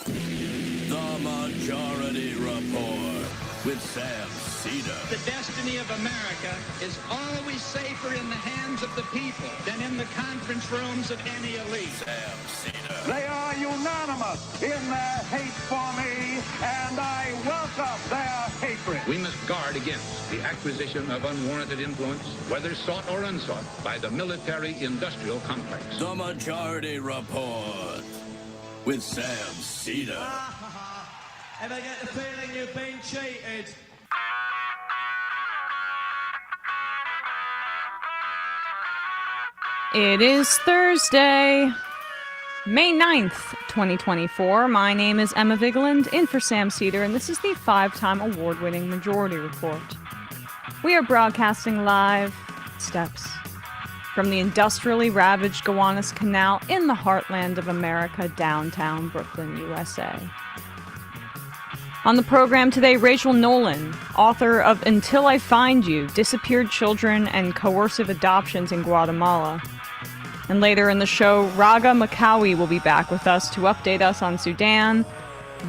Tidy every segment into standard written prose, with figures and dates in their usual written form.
The Majority Report with Sam Seder. The destiny of America is always safer in the hands of the people than in the conference rooms of any elite. Sam Seder. They are unanimous in their hate for me, and I welcome their hatred. We must guard against the acquisition of unwarranted influence, whether sought or unsought, by the military-industrial complex. The Majority Report with Sam Seder. Ever get the feeling you've been cheated? It is Thursday, May 9th, 2024. My name is Emma Vigeland, in for Sam Seder, and this is the 5-time award-winning Majority Report. We are broadcasting live steps from the industrially ravaged Gowanus Canal in the heartland of America, downtown Brooklyn, USA. On the program today, Rachel Nolan, author of Until I Find You, Disappeared Children and Coercive Adoptions in Guatemala. And later in the show, Raga Makawi will be back with us to update us on Sudan,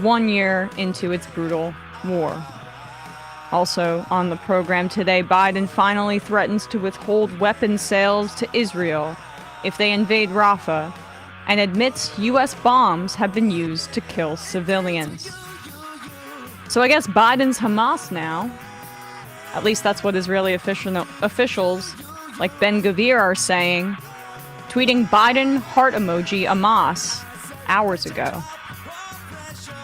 1 year into its brutal war. Also on the program today, Biden finally threatens to withhold weapons sales to Israel if they invade Rafah, and admits U.S. bombs have been used to kill civilians. So I guess Biden's Hamas now. At least that's what Israeli officials like Ben Gvir are saying, tweeting Biden heart emoji Hamas hours ago.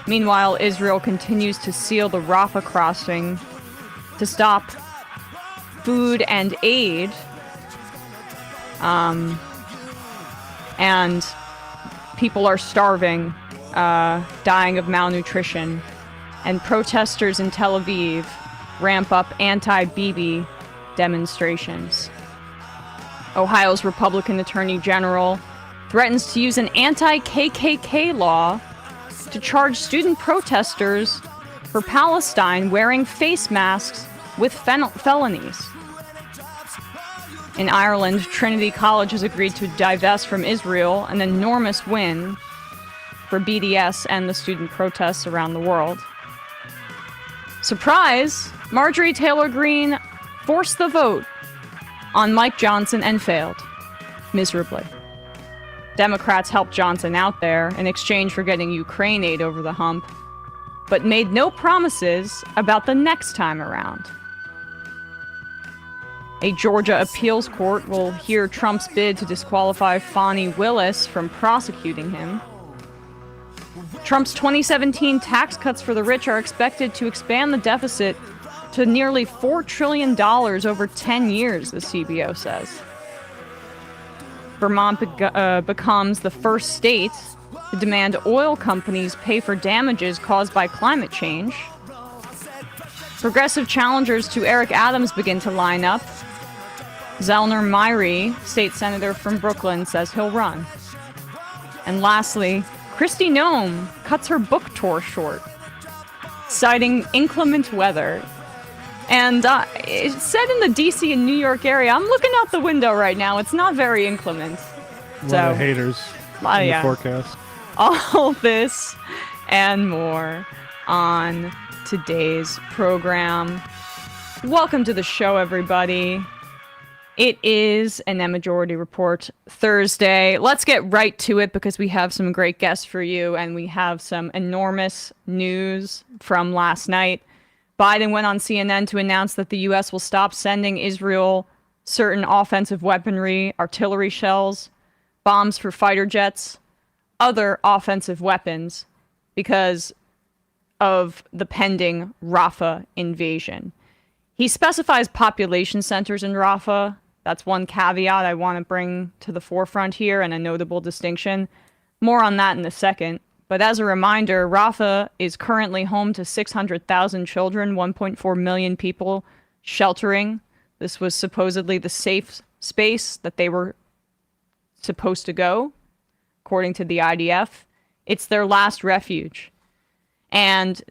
Meanwhile, Israel continues to seal the Rafah crossing to stop food and aid. And people are starving, dying of malnutrition. And protesters in Tel Aviv ramp up anti-Bibi demonstrations. Ohio's Republican Attorney General threatens to use an anti-KKK law to charge student protesters for Palestine wearing face masks with felonies. In Ireland, Trinity College has agreed to divest from Israel, an enormous win for BDS and the student protests around the world. Surprise! Marjorie Taylor Greene forced the vote on Mike Johnson and failed. Miserably. Democrats helped Johnson out there in exchange for getting Ukraine aid over the hump, but made no promises about the next time around. A Georgia appeals court will hear Trump's bid to disqualify Fani Willis from prosecuting him. Trump's 2017 tax cuts for the rich are expected to expand the deficit to nearly $4 trillion over 10 years, the CBO says. Vermont becomes the first state to demand oil companies pay for damages caused by climate change. Progressive challengers to Eric Adams begin to line up. Zellner Myrie, state senator from Brooklyn, says he'll run. And lastly, Kristi Noem cuts her book tour short, citing inclement weather. And it's set in the D.C. and New York area. I'm looking out the window right now. It's not very inclement. A lot of haters in the forecast. All this and more on today's program. Welcome to the show, everybody. It is an EmMajority Report Thursday. Let's get right to it because we have some great guests for you and we have some enormous news from last night. Biden went on CNN to announce that the U.S. will stop sending Israel certain offensive weaponry, artillery shells, bombs for fighter jets, other offensive weapons because of the pending Rafah invasion. He specifies population centers in Rafah. That's one caveat I want to bring to the forefront here and a notable distinction. More on that in a second. But as a reminder, Rafah is currently home to 600,000 children, 1.4 million people sheltering. This was supposedly the safe space that they were supposed to go, according to the IDF. It's their last refuge. And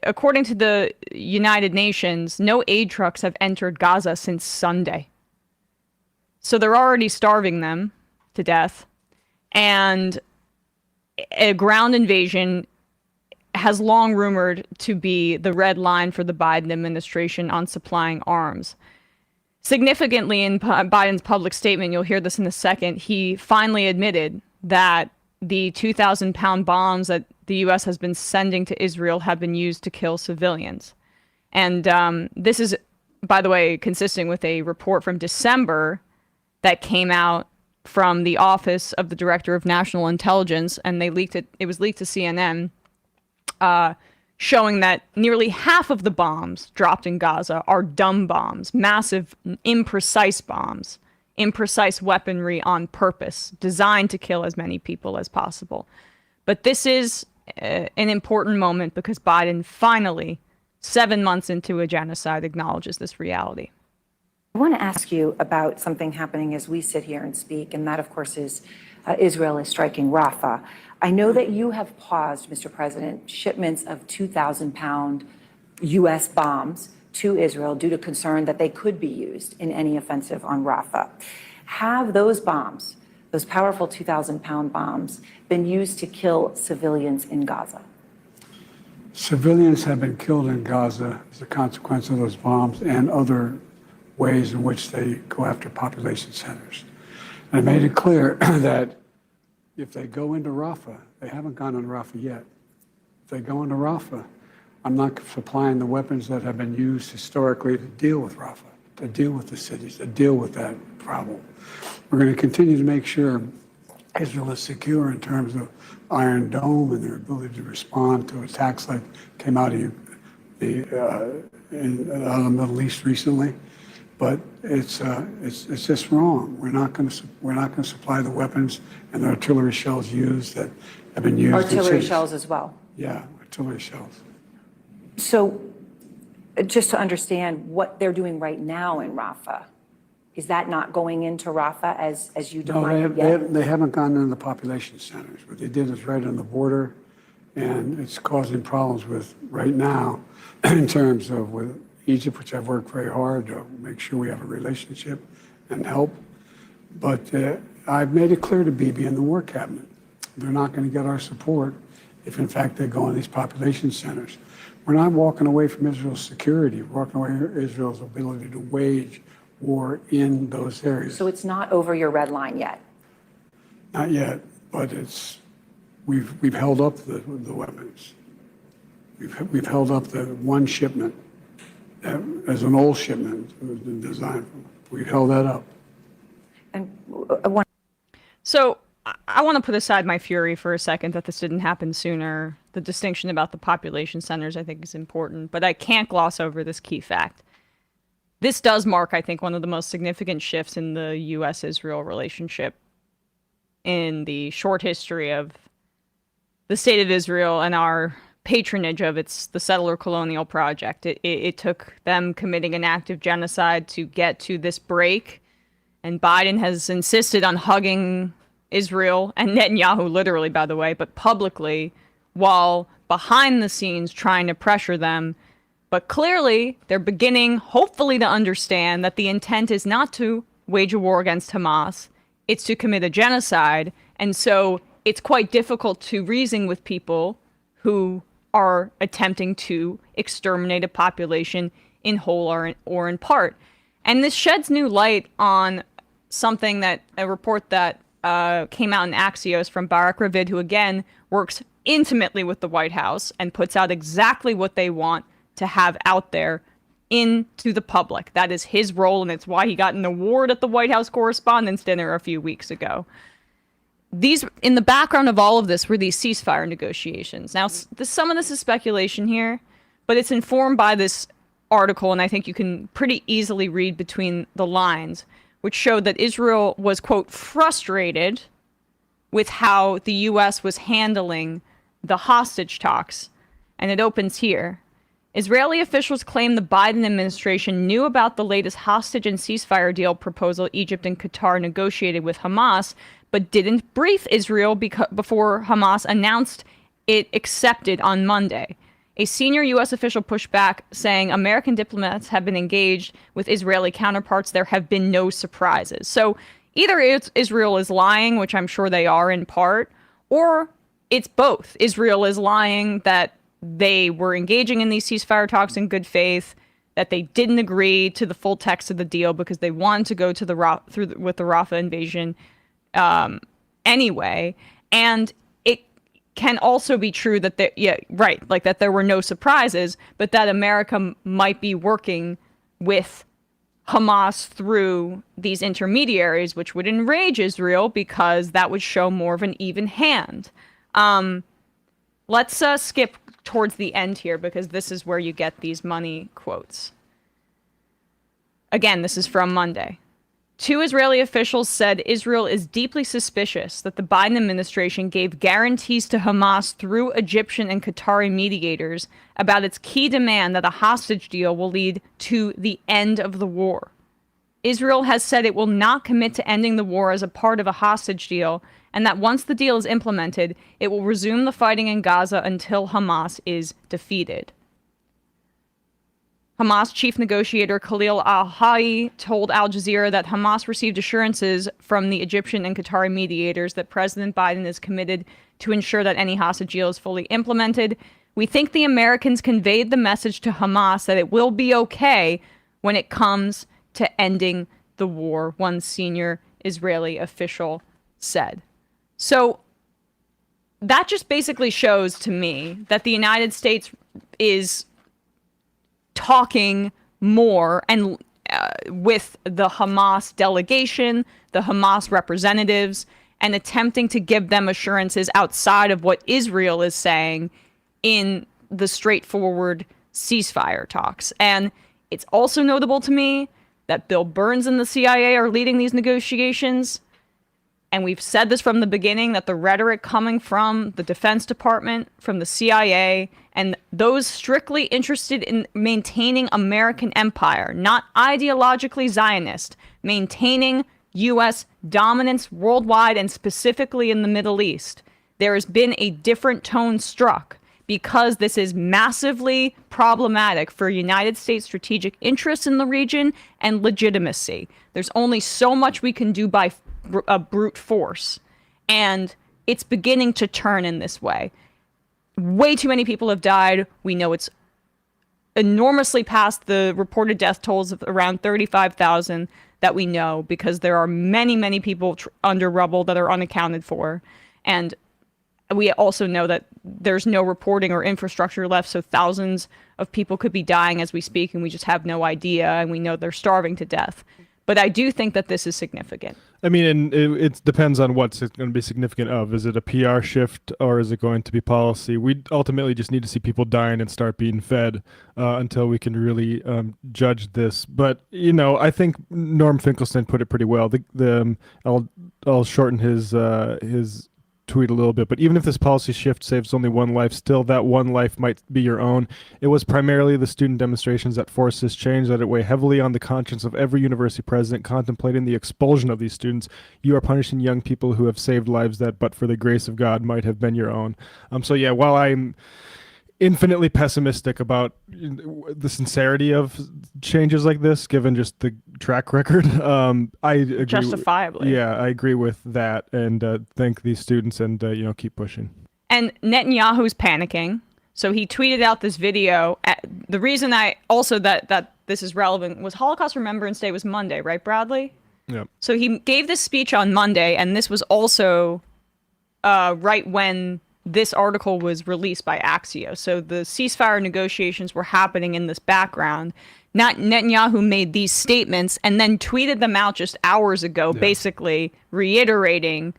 according to the United Nations, no aid trucks have entered Gaza since Sunday. So they're already starving them to death. And a ground invasion has long rumored to be the red line for the Biden administration on supplying arms. Significantly, in Biden's public statement, you'll hear this in a second, he finally admitted that the 2,000-pound bombs that the U.S. has been sending to Israel have been used to kill civilians. And this is, by the way, consistent with a report from December that came out from the Office of the Director of National Intelligence, and they leaked it. It was leaked to CNN, showing that nearly half of the bombs dropped in Gaza are dumb bombs, massive, imprecise bombs, imprecise weaponry on purpose, designed to kill as many people as possible. But this is an important moment because Biden finally, 7 months into a genocide, acknowledges this reality. I want to ask you about something happening as we sit here and speak, and that, of course, is Israel is striking Rafah. I know that you have paused, Mr. President, shipments of 2,000-pound U.S. bombs to Israel due to concern that they could be used in any offensive on Rafah. Have those bombs, those powerful 2,000-pound bombs, been used to kill civilians in Gaza? Civilians have been killed in Gaza as a consequence of those bombs and other ways in which they go after population centers. And I made it clear that if they go into Rafah, they haven't gone into Rafah yet. If they go into Rafah, I'm not supplying the weapons that have been used historically to deal with Rafah, to deal with the cities, to deal with that problem. We're going to continue to make sure Israel is secure in terms of Iron Dome and their ability to respond to attacks like came out of the Middle East recently. But it's just wrong. We're not going to supply the weapons and the artillery shells used that have been used. Artillery shells as well. Yeah, artillery shells. So, just to understand what they're doing right now in Rafah, is that not going into Rafah as you define it yet? They haven't gone into the population centers. What they did is right on the border, and it's causing problems with right now in terms of with Egypt, which I've worked very hard to make sure we have a relationship and help. But I've made it clear to Bibi and the War Cabinet, they're not going to get our support if, in fact, they go in these population centers. We're not walking away from Israel's security. We're walking away from Israel's ability to wage war in those areas. So it's not over your red line yet? Not yet, but we've held up the weapons. We've held up the one shipment. As an old shipment, it was been designed for. We held that up. So I want to put aside my fury for a second that this didn't happen sooner. The distinction about the population centers, I think, is important, but I can't gloss over this key fact. This does mark, I think, one of the most significant shifts in the U.S.-Israel relationship in the short history of the state of Israel and our patronage of the settler colonial project. It took them committing an act of genocide to get to this break, and Biden has insisted on hugging Israel and Netanyahu, literally, by the way, but publicly, while behind the scenes trying to pressure them. But clearly, they're beginning, hopefully, to understand that the intent is not to wage a war against Hamas, it's to commit a genocide, and so it's quite difficult to reason with people who are attempting to exterminate a population in whole or in part. And this sheds new light on something a report that came out in Axios from Barak Ravid, who again works intimately with the White House and puts out exactly what they want to have out there into the public. That is his role, and it's why he got an award at the White House Correspondents' Dinner a few weeks ago. In the background of all of this were these ceasefire negotiations. Now, some of this is speculation here, but it's informed by this article, and I think you can pretty easily read between the lines, which showed that Israel was, quote, frustrated with how the U.S. was handling the hostage talks. And it opens here. Israeli officials claim the Biden administration knew about the latest hostage and ceasefire deal proposal Egypt and Qatar negotiated with Hamas, but didn't brief Israel before Hamas announced it accepted on Monday. A senior U.S. official pushed back, saying American diplomats have been engaged with Israeli counterparts. There have been no surprises. So either Israel is lying, which I'm sure they are in part, or it's both. Israel is lying that they were engaging in these ceasefire talks in good faith, that they didn't agree to the full text of the deal because they wanted to go to with the Rafah invasion anyway. And it can also be true that that there were no surprises, but that America might be working with Hamas through these intermediaries, which would enrage Israel because that would show more of an even hand. Let's skip towards the end here because this is where you get these money quotes. Again, this is from Monday. 2 Israeli officials said Israel is deeply suspicious that the Biden administration gave guarantees to Hamas through Egyptian and Qatari mediators about its key demand that a hostage deal will lead to the end of the war. Israel has said it will not commit to ending the war as a part of a hostage deal, and that once the deal is implemented, it will resume the fighting in Gaza until Hamas is defeated. Hamas chief negotiator Khalil al-Hayy told Al Jazeera that Hamas received assurances from the Egyptian and Qatari mediators that President Biden is committed to ensure that any hostage deal is fully implemented. We think the Americans conveyed the message to Hamas that it will be okay when it comes to ending the war, one senior Israeli official said. So that just basically shows to me that the United States is talking more and with the Hamas delegation, the Hamas representatives, and attempting to give them assurances outside of what Israel is saying in the straightforward ceasefire talks. And it's also notable to me that Bill Burns and the CIA are leading these negotiations. And we've said this from the beginning, that the rhetoric coming from the Defense Department, from the CIA, and those strictly interested in maintaining American empire, not ideologically Zionist, maintaining U.S. dominance worldwide and specifically in the Middle East, there has been a different tone struck because this is massively problematic for United States strategic interests in the region and legitimacy. There's only so much we can do by brute force, and it's beginning to turn in this way. Way too many people have died. We know it's enormously past the reported death tolls of around 35,000 that we know, because there are many, many people under rubble that are unaccounted for. And we also know that there's no reporting or infrastructure left, so thousands of people could be dying as we speak, and we just have no idea, and we know they're starving to death. But I do think that this is significant. I mean, and it depends on what's it going to be significant of. Is it a PR shift or is it going to be policy? We ultimately just need to see people dying and start being fed until we can really judge this. But, you know, I think Norm Finkelstein put it pretty well. I'll shorten his tweet a little bit, but even if this policy shift saves only one life, still that one life might be your own. It was primarily the student demonstrations that forced this change, that it weigh heavily on the conscience of every university president contemplating the expulsion of these students. You are punishing young people who have saved lives that, but for the grace of God, might have been your own. So yeah, while I'm infinitely pessimistic about the sincerity of changes like this, given just the track record, I agree. Justifiably. I agree with that, and thank these students, and keep pushing. And Netanyahu's panicking, so he tweeted out this video. The reason that this is relevant was Holocaust Remembrance Day was Monday, right, Bradley? Yeah. So he gave this speech on Monday, and this was also right when this article was released by Axios. So the ceasefire negotiations were happening in this background. Netanyahu made these statements and then tweeted them out just hours ago, basically reiterating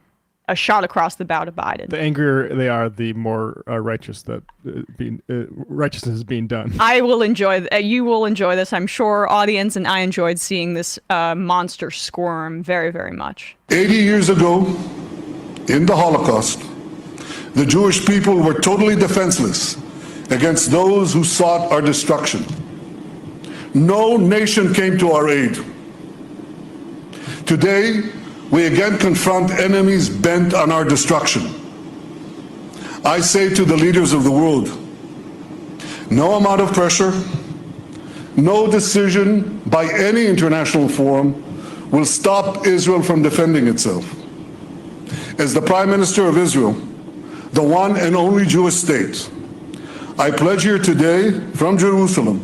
a shot across the bow to Biden. The angrier they are, the more righteousness is being done. You will enjoy this, I'm sure, audience, and I enjoyed seeing this monster squirm very, very much. 80 years ago, in the Holocaust, the Jewish people were totally defenseless against those who sought our destruction. No nation came to our aid. Today, we again confront enemies bent on our destruction. I say to the leaders of the world, no amount of pressure, no decision by any international forum will stop Israel from defending itself. As the Prime Minister of Israel, the one and only Jewish state, I pledge here today from Jerusalem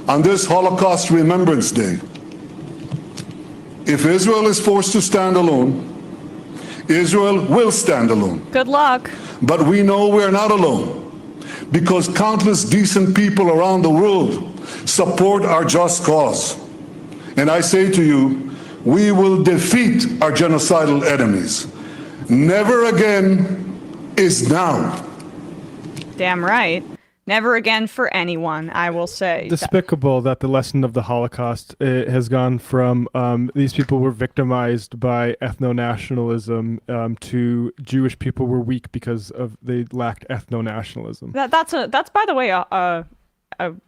on this Holocaust Remembrance Day, if Israel is forced to stand alone, Israel will stand alone. Good luck. But we know we're not alone, because countless decent people around the world support our just cause. And I say to you, we will defeat our genocidal enemies. Never again is now. Damn right. Never again for anyone, I will say. Despicable that the lesson of the Holocaust has gone from these people were victimized by ethno-nationalism to Jewish people were weak because they lacked ethno-nationalism. That's by the way a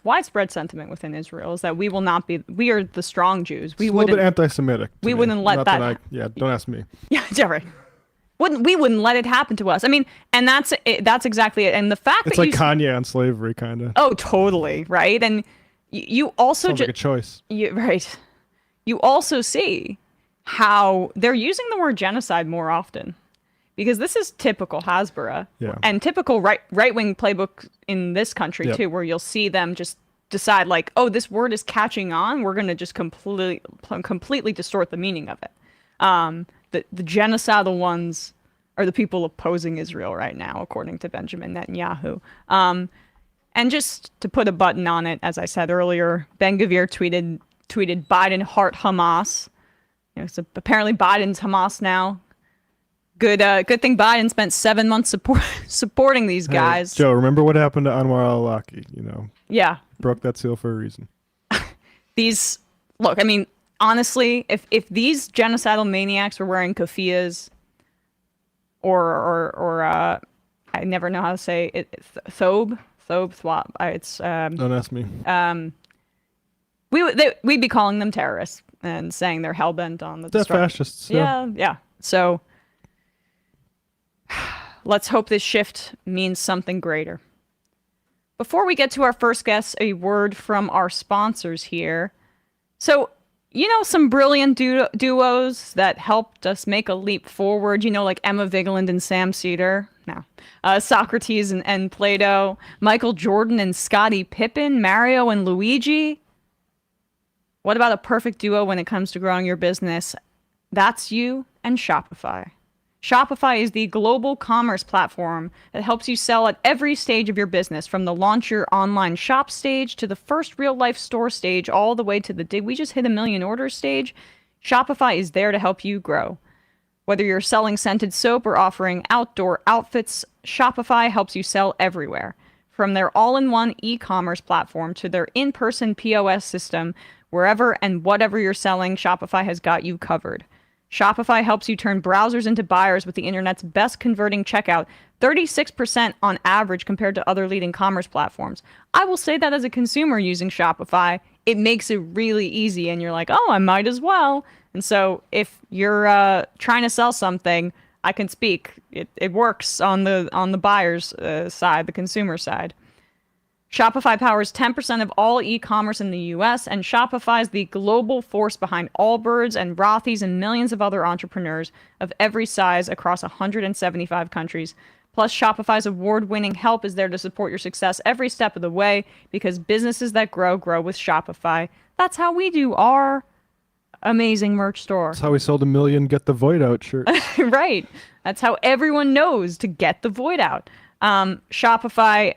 widespread sentiment within Israel is that we are the strong Jews. It's a little bit anti-Semitic. We wouldn't let that. Don't ask me. Yeah, right. We wouldn't let it happen to us. I mean, and that's exactly it. And the fact it's that like Kanye on slavery, kind of. Oh, totally, right. And you also sounds like a choice. Right. You also see how they're using the word genocide more often, because this is typical Hasbara and typical right-wing playbook in this country too, where you'll see them just decide like, oh, this word is catching on. We're going to just completely distort the meaning of it. The genocidal ones are the people opposing Israel right now, according to Benjamin Netanyahu. And just to put a button on it, as I said earlier, Ben-Gvir tweeted Biden heart Hamas. So apparently Biden's Hamas now. Good thing Biden spent 7 months supporting these guys. Hey, Joe, remember what happened to Anwar al-Awlaki? Yeah. Broke that seal for a reason. Look, I mean, honestly, if these genocidal maniacs were wearing keffiyehs or I never know how to say it, thobe, it's don't ask me. We'd be calling them terrorists and saying they're hellbent on the destruction. They're fascists. Yeah. So let's hope this shift means something greater. Before we get to our first guest, a word from our sponsors here. So, some brilliant duos that helped us make a leap forward, like Emma Vigeland and Sam Seder. No. Socrates and Plato, Michael Jordan and Scottie Pippen, Mario and Luigi. What about a perfect duo when it comes to growing your business? That's you and Shopify. Shopify is the global commerce platform that helps you sell at every stage of your business, from the launch your online shop stage to the first real-life store stage, all the way to the we just hit 1 million orders stage. Shopify is there to help you grow. Whether you're selling scented soap or offering outdoor outfits, Shopify helps you sell everywhere. From their all-in-one e-commerce platform to their in-person POS system, wherever and whatever you're selling, Shopify has got you covered. Shopify helps you turn browsers into buyers with the internet's best converting checkout, 36% on average compared to other leading commerce platforms. I will say that as a consumer using Shopify, it makes it really easy, and you're like, oh, I might as well. And so if you're trying to sell something, I can speak. It works on the buyer's side, the consumer side. Shopify powers 10% of all e-commerce in the US, and Shopify is the global force behind Allbirds and Rothy's and millions of other entrepreneurs of every size across 175 countries. Plus, Shopify's award-winning help is there to support your success every step of the way, because businesses that grow with Shopify. That's how we do our amazing merch store. That's how we sold 1 million Get the Void Out shirts. Right. That's how everyone knows to get the void out. Shopify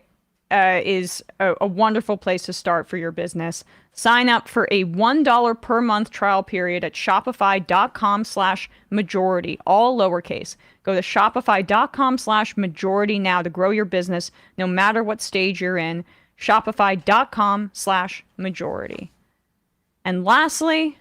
is a wonderful place to start for your business. Sign up for a $1 per month trial period at shopify.com/majority, all lowercase. Go to shopify.com/majority now to grow your business no matter what stage you're in. Shopify.com/majority. And lastly,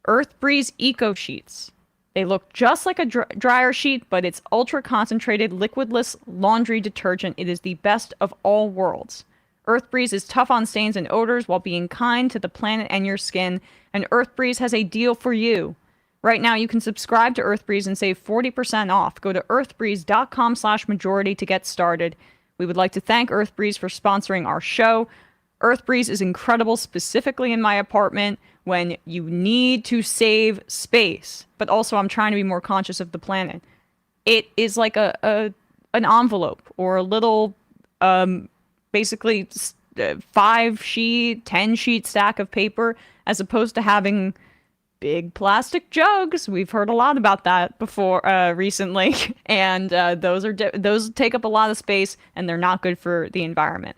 EarthBreeze Eco Sheets. They look just like a dryer sheet, but it's ultra-concentrated, liquidless laundry detergent. It is the best of all worlds. EarthBreeze is tough on stains and odors while being kind to the planet and your skin, and EarthBreeze has a deal for you. Right now, you can subscribe to EarthBreeze and save 40% off. Go to earthbreeze.com/majority to get started. We would like to thank EarthBreeze for sponsoring our show. EarthBreeze is incredible, specifically in my apartment, when you need to save space, but also I'm trying to be more conscious of the planet. It is like an envelope or a little basically 5-sheet, 10-sheet stack of paper, as opposed to having big plastic jugs. We've heard a lot about that before recently, and those take up a lot of space, and they're not good for the environment.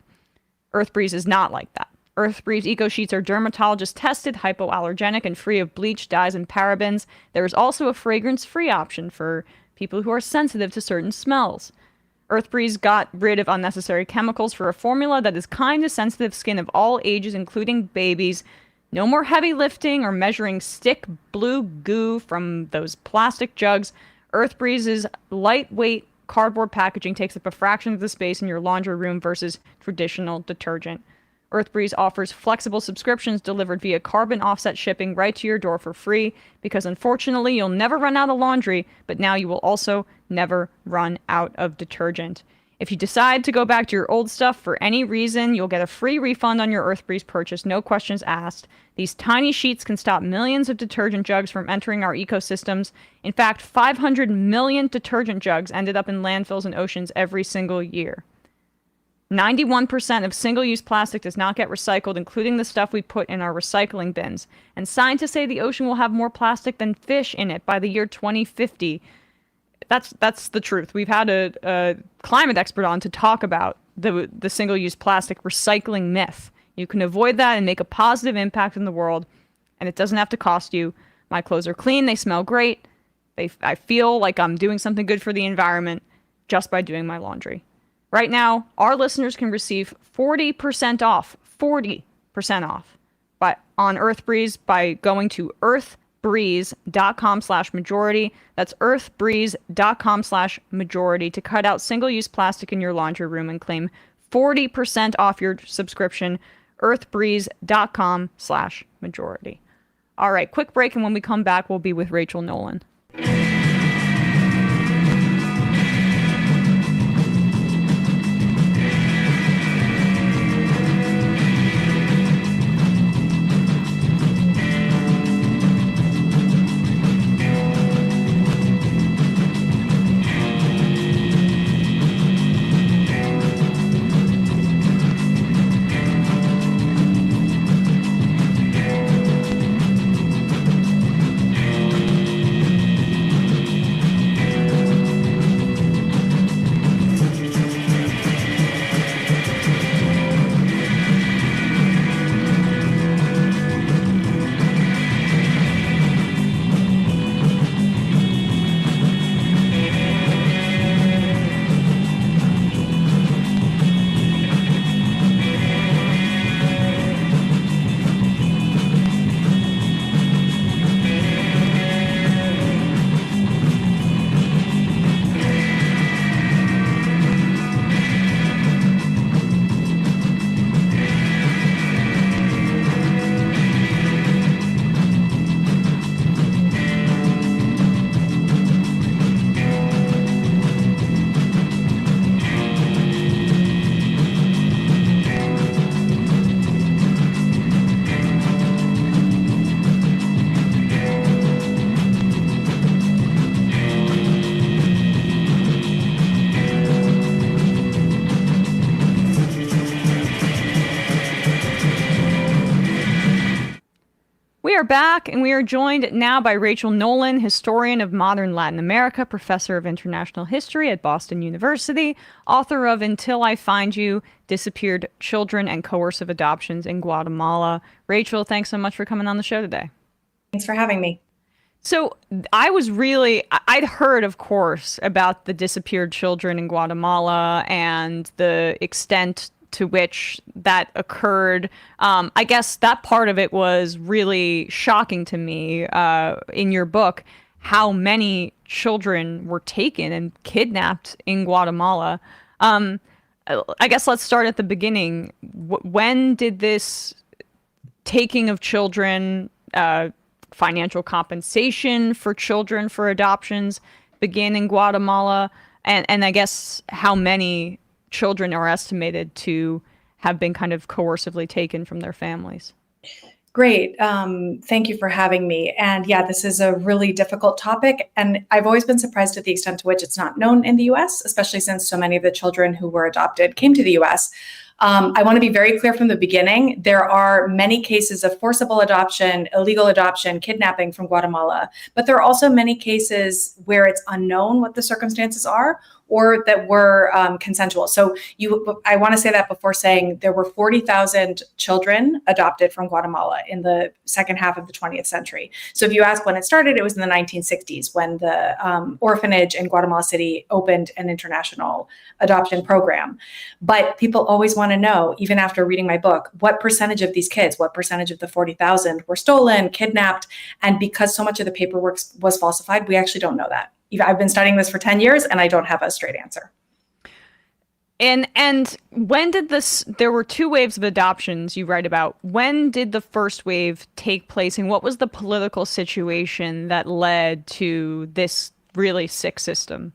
EarthBreeze is not like that. EarthBreeze Eco Sheets are dermatologist tested, hypoallergenic, and free of bleach, dyes, and parabens. There is also a fragrance-free option for people who are sensitive to certain smells. EarthBreeze got rid of unnecessary chemicals for a formula that is kind to sensitive skin of all ages, including babies. No more heavy lifting or measuring stick blue goo from those plastic jugs. EarthBreeze's lightweight cardboard packaging takes up a fraction of the space in your laundry room versus traditional detergent. EarthBreeze offers flexible subscriptions delivered via carbon offset shipping right to your door for free, because unfortunately you'll never run out of laundry, but now you will also never run out of detergent. If you decide to go back to your old stuff for any reason, you'll get a free refund on your EarthBreeze purchase, no questions asked. These tiny sheets can stop millions of detergent jugs from entering our ecosystems. In fact, 500 million detergent jugs ended up in landfills and oceans every single year. 91% of single-use plastic does not get recycled, including the stuff we put in our recycling bins. And scientists say the ocean will have more plastic than fish in it by the year 2050. That's the truth. We've had a climate expert on to talk about the single-use plastic recycling myth. You can avoid that and make a positive impact in the world, and it doesn't have to cost you. My clothes are clean. They smell great. I feel like I'm doing something good for the environment just by doing my laundry. Right now, our listeners can receive 40% off on EarthBreeze by going to earthbreeze.com/majority. That's earthbreeze.com/majority to cut out single-use plastic in your laundry room and claim 40% off your subscription. earthbreeze.com/majority. All right, quick break, and when we come back, we'll be with Rachel Nolan. We are back, and we are joined now by Rachel Nolan, historian of modern Latin America, professor of international history at Boston University, author of Until I Find You, Disappeared Children and Coercive Adoptions in Guatemala. Rachel, thanks so much for coming on the show today. Thanks for having me. So I'd heard, of course, about the disappeared children in Guatemala and the extent to which that occurred. I guess that part of it was really shocking to me in your book, how many children were taken and kidnapped in Guatemala. I guess let's start at the beginning. When did this taking of children, financial compensation for children for adoptions begin in Guatemala? And I guess how many children are estimated to have been kind of coercively taken from their families? Great. Thank you for having me. And yeah, this is a really difficult topic. And I've always been surprised at the extent to which it's not known in the US, especially since so many of the children who were adopted came to the US. I want to be very clear from the beginning. There are many cases of forcible adoption, illegal adoption, kidnapping from Guatemala, but there are also many cases where it's unknown what the circumstances are or that were consensual. So I want to say that before saying there were 40,000 children adopted from Guatemala in the second half of the 20th century. So if you ask when it started, it was in the 1960s when the orphanage in Guatemala City opened an international adoption program. But people always want to know, even after reading my book, what percentage of these kids, what percentage of the 40,000 were stolen, kidnapped? And because so much of the paperwork was falsified, we actually don't know that. I've been studying this for 10 years and I don't have a straight answer. And when did there were two waves of adoptions you write about. When did the first wave take place and what was the political situation that led to this really sick system?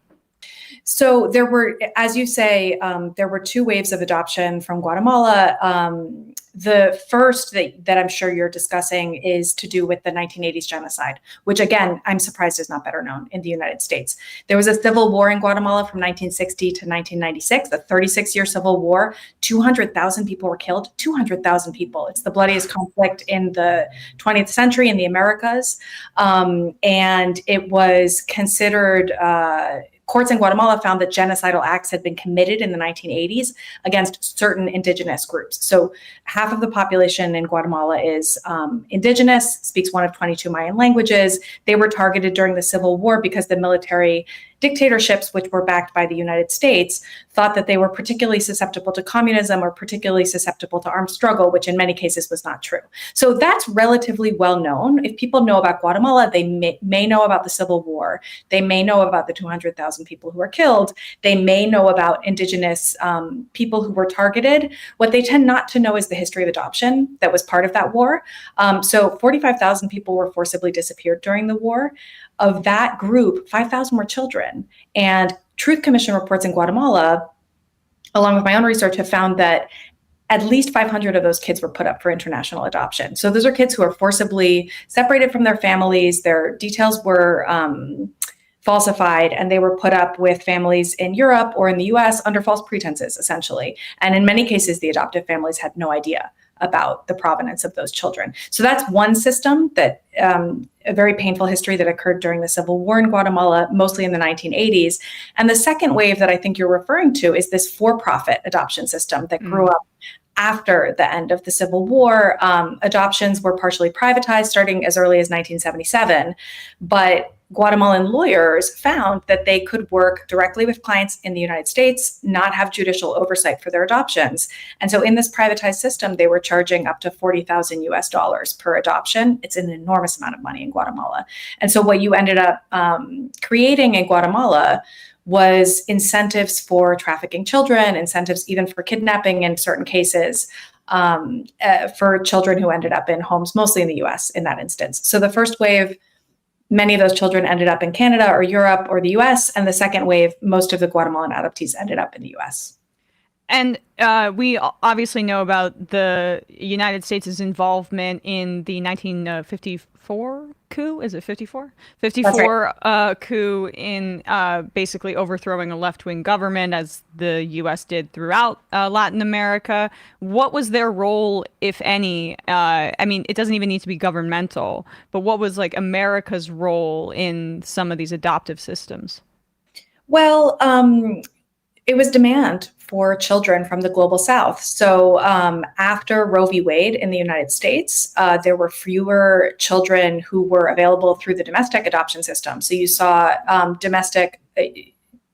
So there were, as you say, there were two waves of adoption from Guatemala. The first that I'm sure you're discussing is to do with the 1980s genocide, which again, I'm surprised is not better known in the United States. There was a civil war in Guatemala from 1960 to 1996, a 36-year civil war. 200,000 people were killed, 200,000 people. It's the bloodiest conflict in the 20th century in the Americas. And it was considered courts in Guatemala found that genocidal acts had been committed in the 1980s against certain indigenous groups. So half of the population in Guatemala is indigenous, speaks one of 22 Mayan languages. They were targeted during the Civil War because the military dictatorships, which were backed by the United States, thought that they were particularly susceptible to communism or particularly susceptible to armed struggle, which in many cases was not true. So that's relatively well known. If people know about Guatemala, they may know about the Civil War. They may know about the 200,000 people who were killed. They may know about indigenous people who were targeted. What they tend not to know is the history of adoption that was part of that war. So 45,000 people were forcibly disappeared during the war. Of that group, 5,000 were children. And Truth Commission reports in Guatemala, along with my own research, have found that at least 500 of those kids were put up for international adoption. So those are kids who are forcibly separated from their families. Their details were falsified, and they were put up with families in Europe or in the US under false pretenses, essentially. And in many cases, the adoptive families had no idea about the provenance of those children. So that's one system that a very painful history that occurred during the Civil War in Guatemala, mostly in the 1980s. And the second wave that I think you're referring to is this for-profit adoption system that grew up after the end of the Civil War. Adoptions were partially privatized starting as early as 1977, but Guatemalan lawyers found that they could work directly with clients in the United States, not have judicial oversight for their adoptions. And so in this privatized system, they were charging up to $40,000 US per adoption. It's an enormous amount of money in Guatemala. And so what you ended up creating in Guatemala was incentives for trafficking children, incentives even for kidnapping in certain cases, for children who ended up in homes, mostly in the US in that instance. So the first wave, many of those children ended up in Canada or Europe or the US. And the second wave, most of the Guatemalan adoptees ended up in the US. And we obviously know about the United States' involvement in the 1954 coup. Is it 54? 54 right. Coup in basically overthrowing a left-wing government, as the U.S. did throughout Latin America. What was their role, if any? I mean, it doesn't even need to be governmental, but what was like America's role in some of these adoptive systems? Well, it was demand for children from the global south. So after Roe v. Wade in the United States, there were fewer children who were available through the domestic adoption system. So you saw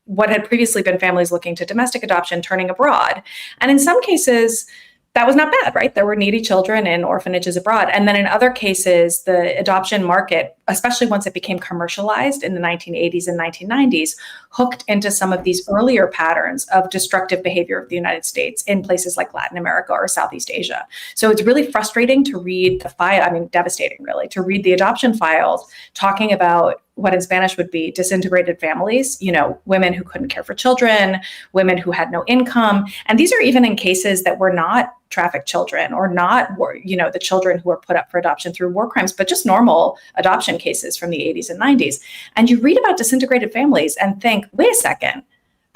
what had previously been families looking to domestic adoption turning abroad. And in some cases, that was not bad, right? There were needy children in orphanages abroad. And then in other cases, the adoption market, especially once it became commercialized in the 1980s and 1990s, hooked into some of these earlier patterns of destructive behavior of the United States in places like Latin America or Southeast Asia. So it's really frustrating to read the file, I mean, devastating really, to read the adoption files talking about what in Spanish would be disintegrated families, you know, women who couldn't care for children, women who had no income. And these are even in cases that were not trafficked children or not, you know, the children who were put up for adoption through war crimes, but just normal adoption cases from the 80s and 90s. And you read about disintegrated families and think, wait a second,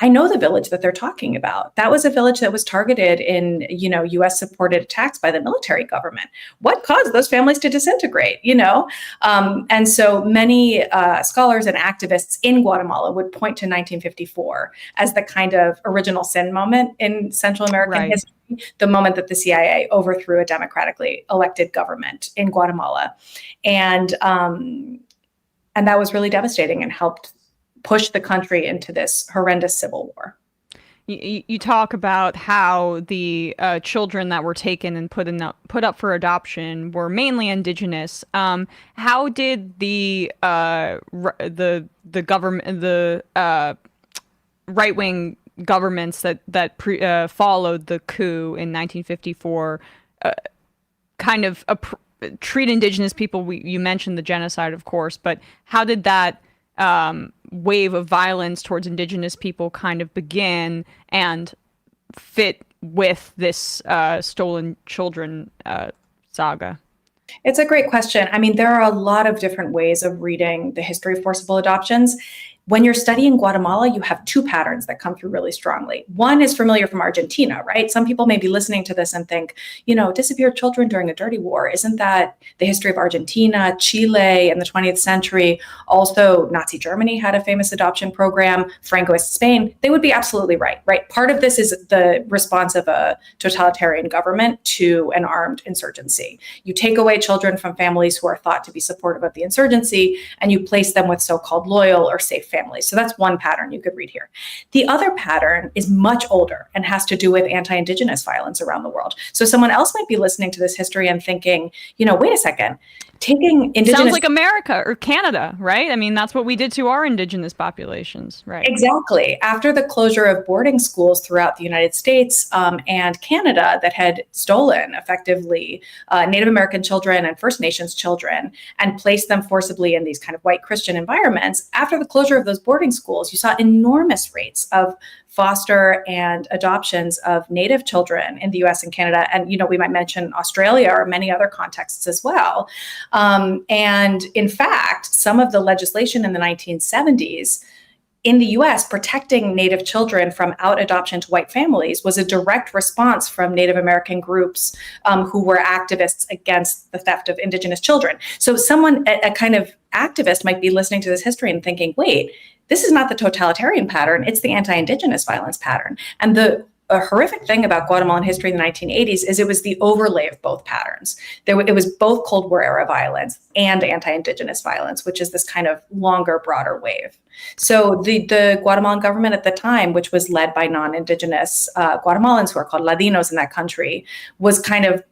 I know the village that they're talking about. That was a village that was targeted in, U.S. supported attacks by the military government. What caused those families to disintegrate, And so many scholars and activists in Guatemala would point to 1954 as the kind of original sin moment in Central American history, the moment that the CIA overthrew a democratically elected government in Guatemala. And that was really devastating and helped push the country into this horrendous civil war. You talk about how the children that were taken and put up for adoption were mainly indigenous. How did the government, the right-wing governments that followed the coup in 1954 kind of treat indigenous people? You mentioned the genocide, of course, but how did that wave of violence towards indigenous people kind of begin and fit with this stolen children saga? It's a great question. I mean, there are a lot of different ways of reading the history of forcible adoptions. When you're studying Guatemala, you have two patterns that come through really strongly. One is familiar from Argentina, right? Some people may be listening to this and think, disappeared children during a dirty war. Isn't that the history of Argentina, Chile in the 20th century? Also, Nazi Germany had a famous adoption program, Francoist Spain. They would be absolutely right? Part of this is the response of a totalitarian government to an armed insurgency. You take away children from families who are thought to be supportive of the insurgency, and you place them with so-called loyal or safe families. So that's one pattern you could read here. The other pattern is much older and has to do with anti-indigenous violence around the world. So someone else might be listening to this history and thinking, wait a second, taking indigenous— Sounds like America or Canada, right? I mean, that's what we did to our indigenous populations, right? Exactly. After the closure of boarding schools throughout the United States and Canada that had stolen effectively Native American children and First Nations children and placed them forcibly in these kind of white Christian environments, after the closure of those boarding schools, you saw enormous rates of foster and adoptions of Native children in the US and Canada. And, we might mention Australia or many other contexts as well. And in fact, some of the legislation in the 1970s in the US protecting Native children from out adoption to white families was a direct response from Native American groups who were activists against the theft of indigenous children. So someone, a kind of activist, might be listening to this history and thinking, wait, this is not the totalitarian pattern, it's the anti-indigenous violence pattern. And the horrific thing about Guatemalan history in the 1980s is it was the overlay of both patterns. It was both Cold War era violence and anti-indigenous violence, which is this kind of longer, broader wave. So the Guatemalan government at the time, which was led by non-indigenous Guatemalans who are called Ladinos in that country, was kind of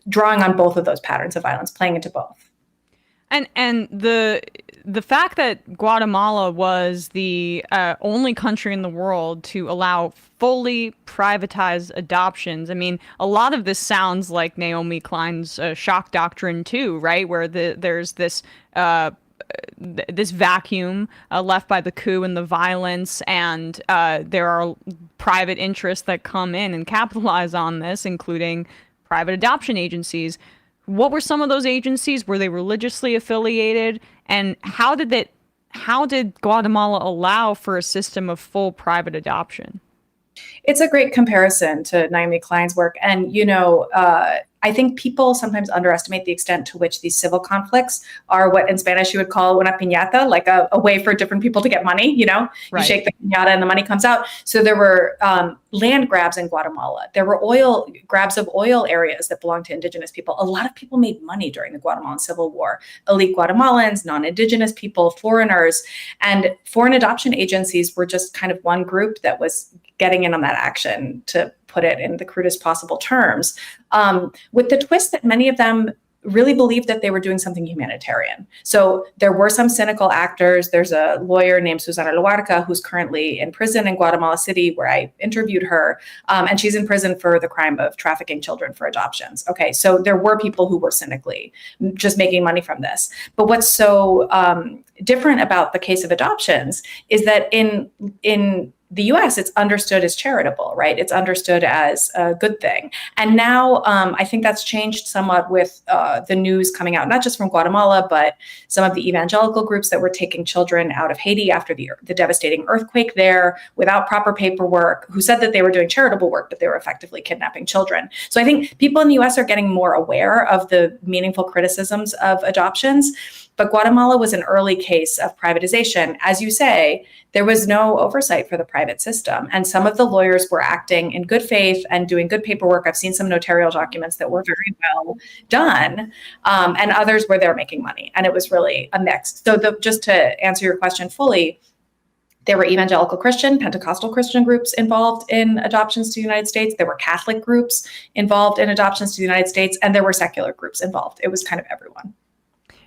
drawing on both of those patterns of violence, playing into both. And the fact that Guatemala was the only country in the world to allow fully privatized adoptions. I mean, a lot of this sounds like Naomi Klein's shock doctrine too, right? Where there's this this vacuum left by the coup and the violence, and there are private interests that come in and capitalize on this, including private adoption agencies. What were some of those agencies? Were they religiously affiliated? And how did Guatemala allow for a system of full private adoption? It's a great comparison to Naomi Klein's work. And, I think people sometimes underestimate the extent to which these civil conflicts are what in Spanish you would call una piñata, like a way for different people to get money, Right. You shake the piñata and the money comes out. So there were land grabs in Guatemala. There were grabs of oil areas that belonged to indigenous people. A lot of people made money during the Guatemalan Civil War. Elite Guatemalans, non-indigenous people, foreigners, and foreign adoption agencies were just kind of one group that was getting in on that action, to put it in the crudest possible terms, with the twist that many of them really believed that they were doing something humanitarian. So there were some cynical actors. There's a lawyer named Susana Luarca who's currently in prison in Guatemala City, where I interviewed her, and she's in prison for the crime of trafficking children for adoptions. Okay, so there were people who were cynically just making money from this. But what's so different about the case of adoptions is that in the US, it's understood as charitable, right? It's understood as a good thing. And now I think that's changed somewhat with the news coming out, not just from Guatemala, but some of the evangelical groups that were taking children out of Haiti after the devastating earthquake there without proper paperwork, who said that they were doing charitable work, but they were effectively kidnapping children. So I think people in the US are getting more aware of the meaningful criticisms of adoptions. But Guatemala was an early case of privatization. As you say, there was no oversight for the private system. And some of the lawyers were acting in good faith and doing good paperwork. I've seen some notarial documents that were very well done, and others were there making money. And it was really a mix. So just to answer your question fully, there were evangelical Christian, Pentecostal Christian groups involved in adoptions to the United States. There were Catholic groups involved in adoptions to the United States, and there were secular groups involved. It was kind of everyone.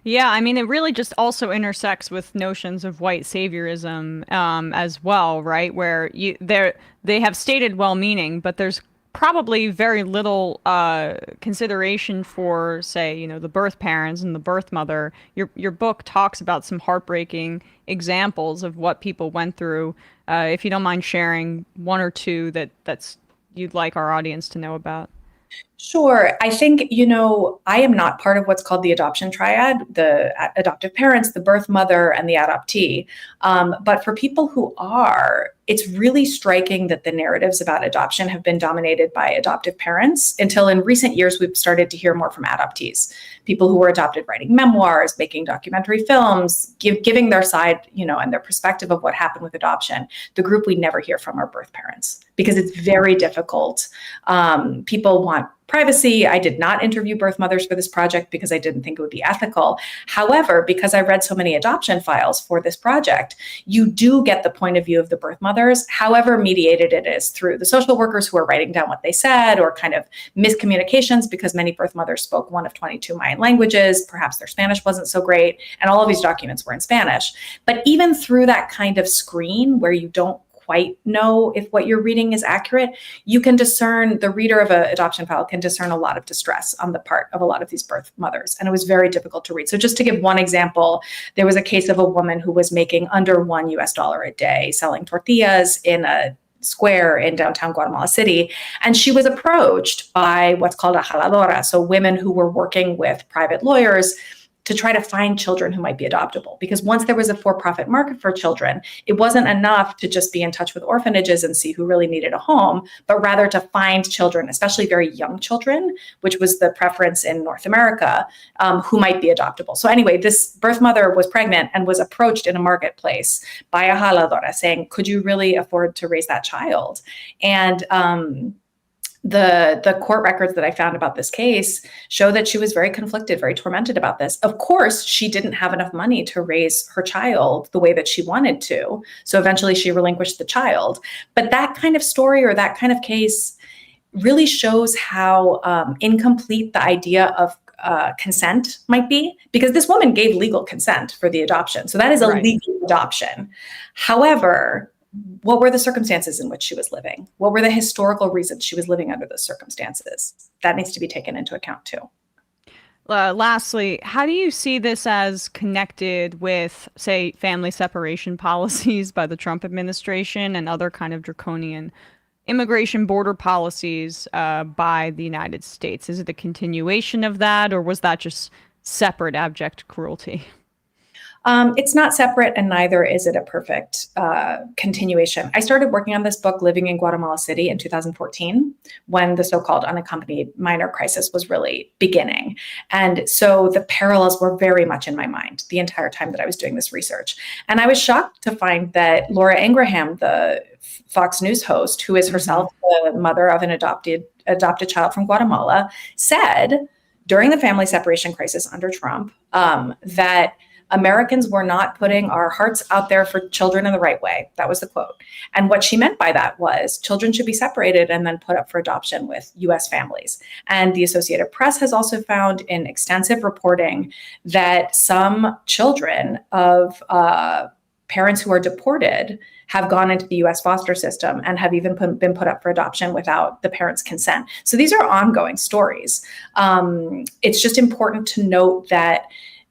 Yeah, I mean, it really just also intersects with notions of white saviorism as well, right? Where they have stated well-meaning, but there's probably very little consideration for, say, the birth parents and the birth mother. Your book talks about some heartbreaking examples of what people went through. If you don't mind sharing one or two that's you'd like our audience to know about. Sure. I think, I am not part of what's called the adoption triad, the adoptive parents, the birth mother, and the adoptee. But for people who are, it's really striking that the narratives about adoption have been dominated by adoptive parents until in recent years, we've started to hear more from adoptees, people who were adopted writing memoirs, making documentary films, giving their side, and their perspective of what happened with adoption. The group we never hear from are birth parents because it's very difficult. People want privacy. I did not interview birth mothers for this project because I didn't think it would be ethical. However, because I read so many adoption files for this project, you do get the point of view of the birth mothers, however mediated it is through the social workers who are writing down what they said, or kind of miscommunications because many birth mothers spoke one of 22 Mayan languages. Perhaps their Spanish wasn't so great. And all of these documents were in Spanish. But even through that kind of screen where you don't quite know if what you're reading is accurate, you can discern, the reader of an adoption file can discern a lot of distress on the part of a lot of these birth mothers. And it was very difficult to read. So just to give one example, there was a case of a woman who was making under $1 a day selling tortillas in a square in downtown Guatemala City. And she was approached by what's called a jaladora, so women who were working with private lawyers to try to find children who might be adoptable. Because once there was a for-profit market for children, it wasn't enough to just be in touch with orphanages and see who really needed a home, but rather to find children, especially very young children, which was the preference in North America, who might be adoptable. So anyway, this birth mother was pregnant and was approached in a marketplace by a jaladora saying, could you really afford to raise that child? And the court records that I found about this case show that she was very conflicted, very tormented about this. Of course, she didn't have enough money to raise her child the way that she wanted to. So eventually she relinquished the child. But that kind of story or that kind of case really shows how incomplete the idea of consent might be, because this woman gave legal consent for the adoption. So that is a legal adoption. However, what were the circumstances in which she was living? What were the historical reasons she was living under those circumstances? That needs to be taken into account too. Lastly, how do you see this as connected with, say, family separation policies by the Trump administration and other kind of draconian immigration border policies by the United States? Is it a continuation of that, or was that just separate abject cruelty? It's not separate, and neither is it a perfect continuation. I started working on this book living in Guatemala City in 2014, when the so-called unaccompanied minor crisis was really beginning. And so the parallels were very much in my mind the entire time that I was doing this research. And I was shocked to find that Laura Ingraham, the Fox News host, who is herself the mother of an adopted child from Guatemala, said during the family separation crisis under Trump that Americans were not putting our hearts out there for children in the right way. That was the quote. And what she meant by that was children should be separated and then put up for adoption with U.S. families. And the Associated Press has also found in extensive reporting that some children of parents who are deported have gone into the U.S. foster system and have even been put up for adoption without the parents' consent. So these are ongoing stories. It's just important to note that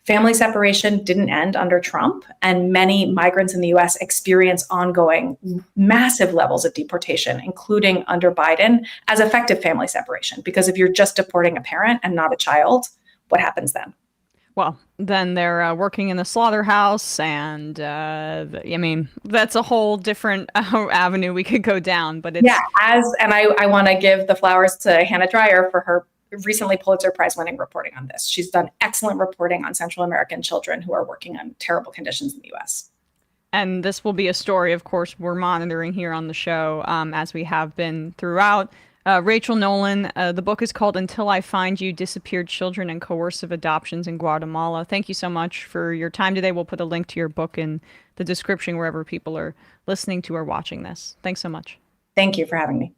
Family separation didn't end under Trump, and many migrants in the US experience ongoing massive levels of deportation, including under Biden, as effective family separation. Because if you're just deporting a parent and not a child, what happens then? Well, then they're working in the slaughterhouse, and I mean, that's a whole different avenue we could go down. But it's... I want to give the flowers to Hannah Dreier for her recently Pulitzer Prize winning reporting on this. She's done excellent reporting on Central American children who are working on terrible conditions in the US. And this will be a story, of course, we're monitoring here on the show, as we have been throughout. Rachel Nolan, the book is called Until I Find You, Disappeared Children and Coercive Adoptions in Guatemala. Thank you so much for your time today. We'll put a link to your book in the description wherever people are listening to or watching this. Thanks so much. Thank you for having me.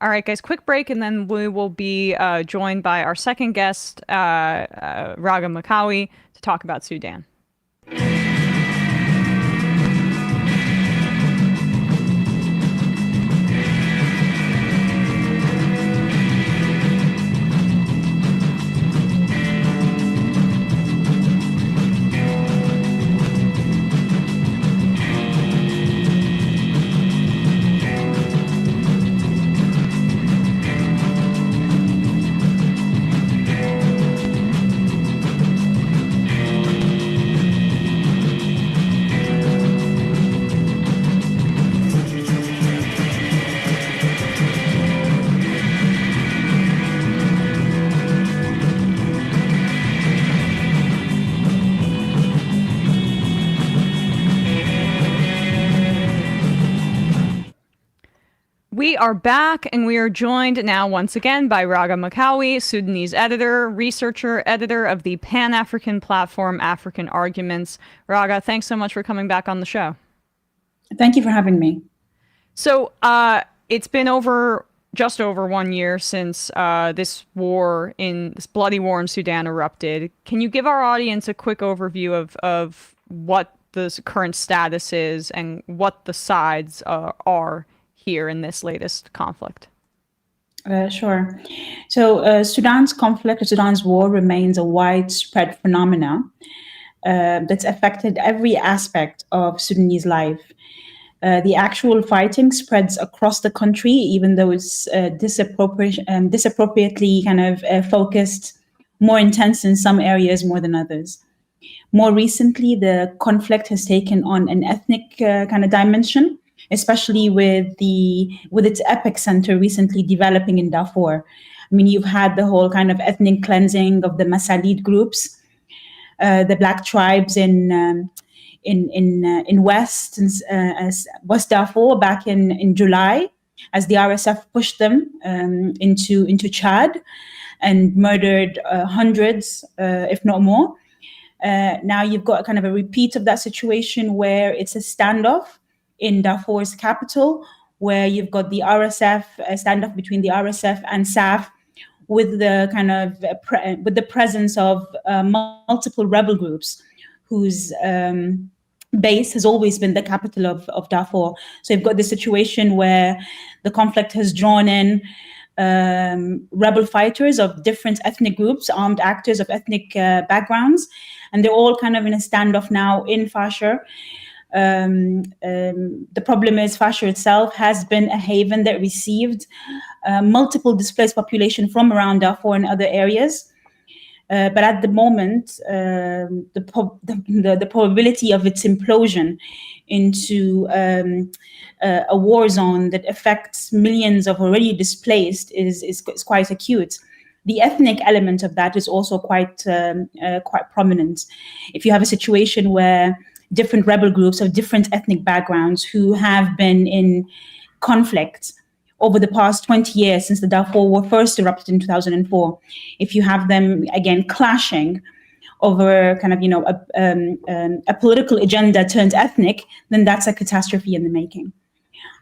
All right, guys, quick break, and then we will be joined by our second guest, Raga Makawi, to talk about Sudan. We are back, and we are joined now once again by Raga Makawi, Sudanese editor, researcher, editor of the Pan-African platform African Arguments. Raga, thanks so much for coming back on the show. Thank you for having me. So it's been just over 1 year since this bloody war in Sudan erupted. Can you give our audience a quick overview of what the current status is and what the sides are here in this latest conflict? Sure. So Sudan's conflict, Sudan's war remains a widespread phenomenon that's affected every aspect of Sudanese life. The actual fighting spreads across the country, even though it's disappropriately kind of focused, more intense in some areas more than others. More recently, the conflict has taken on an ethnic kind of dimension, especially with its epicenter recently developing in Darfur. I mean, you've had the whole kind of ethnic cleansing of the Masalid groups, the black tribes in West Darfur back in July, as the RSF pushed them into Chad and murdered hundreds, if not more. Now you've got kind of a repeat of that situation where it's a standoff in Darfur's capital, where you've got the RSF, a standoff between the RSF and SAF, with the kind of with the presence of multiple rebel groups whose base has always been the capital of Darfur. So you've got this situation where the conflict has drawn in rebel fighters of different ethnic groups, armed actors of ethnic backgrounds, and they're all kind of in a standoff now in Fasher. The problem is Fasher itself has been a haven that received multiple displaced population from around Darfur and other areas. But at the moment, the probability of its implosion into a war zone that affects millions of already displaced is quite acute. The ethnic element of that is also quite prominent. If you have a situation where different rebel groups of different ethnic backgrounds who have been in conflict over the past 20 years since the Darfur War first erupted in 2004, if you have them again clashing over kind of a political agenda turned ethnic, then that's a catastrophe in the making.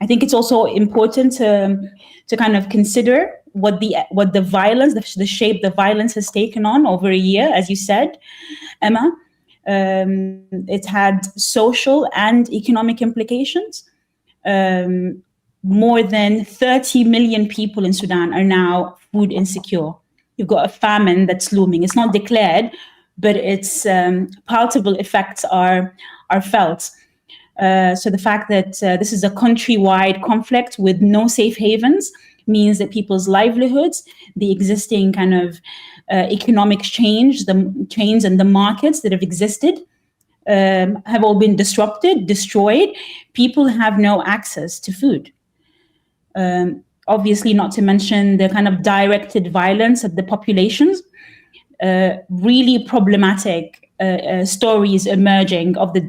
I think it's also important to kind of consider what the violence, the shape the violence has taken on over a year, as you said, Emma. It's had social and economic implications. More than 30 million people in Sudan are now food insecure. You've got a famine that's looming. It's not declared, but its palatable effects are felt. So the fact that this is a countrywide conflict with no safe havens means that people's livelihoods, the existing kind of economic chains and the markets that have existed have all been disrupted, destroyed. People have no access to food. Obviously, not to mention the kind of directed violence of the populations. Really problematic stories emerging of the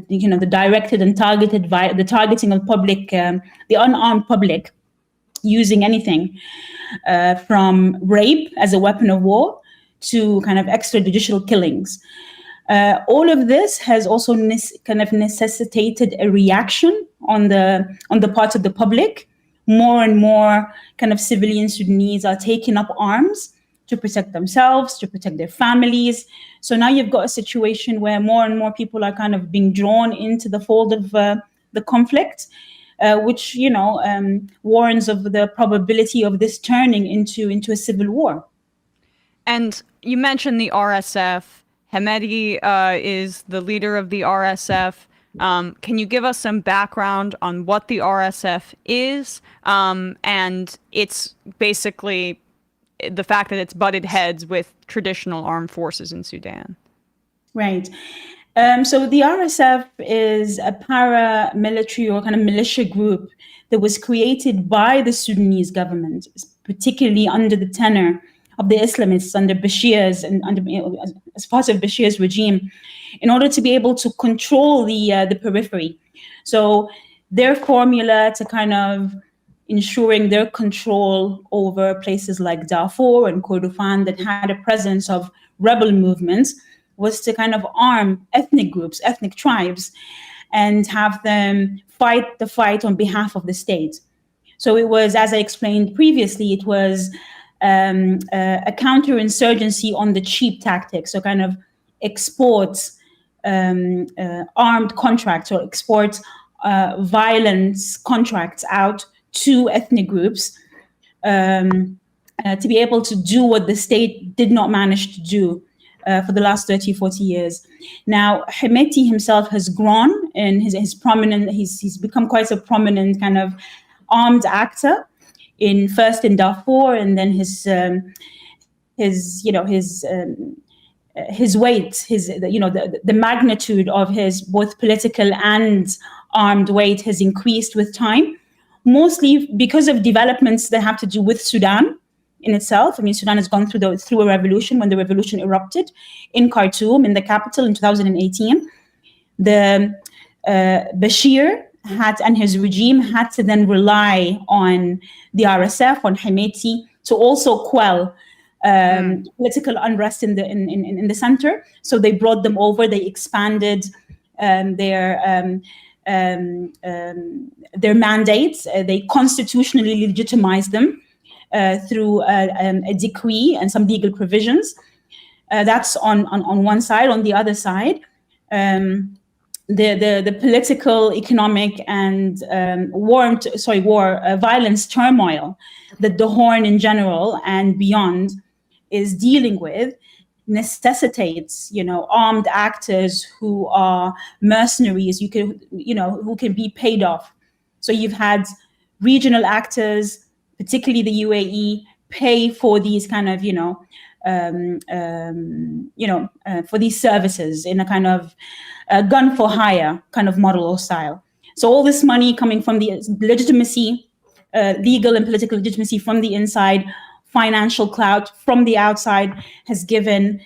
directed and targeted the targeting of public, the unarmed public, using anything from rape as a weapon of war to kind of extrajudicial killings. All of this has also kind of necessitated a reaction on the part of the public. More and more kind of civilian Sudanese are taking up arms to protect themselves, to protect their families. So now you've got a situation where more and more people are kind of being drawn into the fold of the conflict, which warns of the probability of this turning into a civil war. And you mentioned the RSF. Hemeti is the leader of the RSF. Can you give us some background on what the RSF is? And it's basically the fact that it's butted heads with traditional armed forces in Sudan. Right. So the RSF is a paramilitary or kind of militia group that was created by the Sudanese government, particularly under the tenor of the Islamists under Bashir's and as part of Bashir's regime, in order to be able to control the periphery. So their formula to kind of ensuring their control over places like Darfur and Kordofan that had a presence of rebel movements was to kind of arm ethnic groups, ethnic tribes, and have them fight the fight on behalf of the state. So it was, as I explained previously, it was a counterinsurgency on the cheap tactics, so kind of exports armed contracts or export violence contracts out to ethnic groups to be able to do what the state did not manage to do for the last 30, 40 years. Now, Hemeti himself has grown in his prominent, he's become quite a prominent kind of armed actor first in Darfur, and then his weight, the magnitude of his both political and armed weight has increased with time, mostly because of developments that have to do with Sudan in itself. I mean, Sudan has gone through a revolution. When the revolution erupted in Khartoum, in the capital, in 2018, the Bashir and his regime had to then rely on the RSF, on Hemeti, to also quell political unrest in the center. So they brought them over. They expanded their mandates. They constitutionally legitimized them through a decree and some legal provisions. That's on one side. On the other side, the political, economic, and violence turmoil that the Horn in general and beyond is dealing with necessitates, armed actors who are mercenaries, who can be paid off. So you've had regional actors, particularly the UAE, pay for these kind of, for these services in a kind of gun for hire kind of model or style. So all this money coming from the legitimacy, legal and political legitimacy from the inside, financial clout from the outside, has given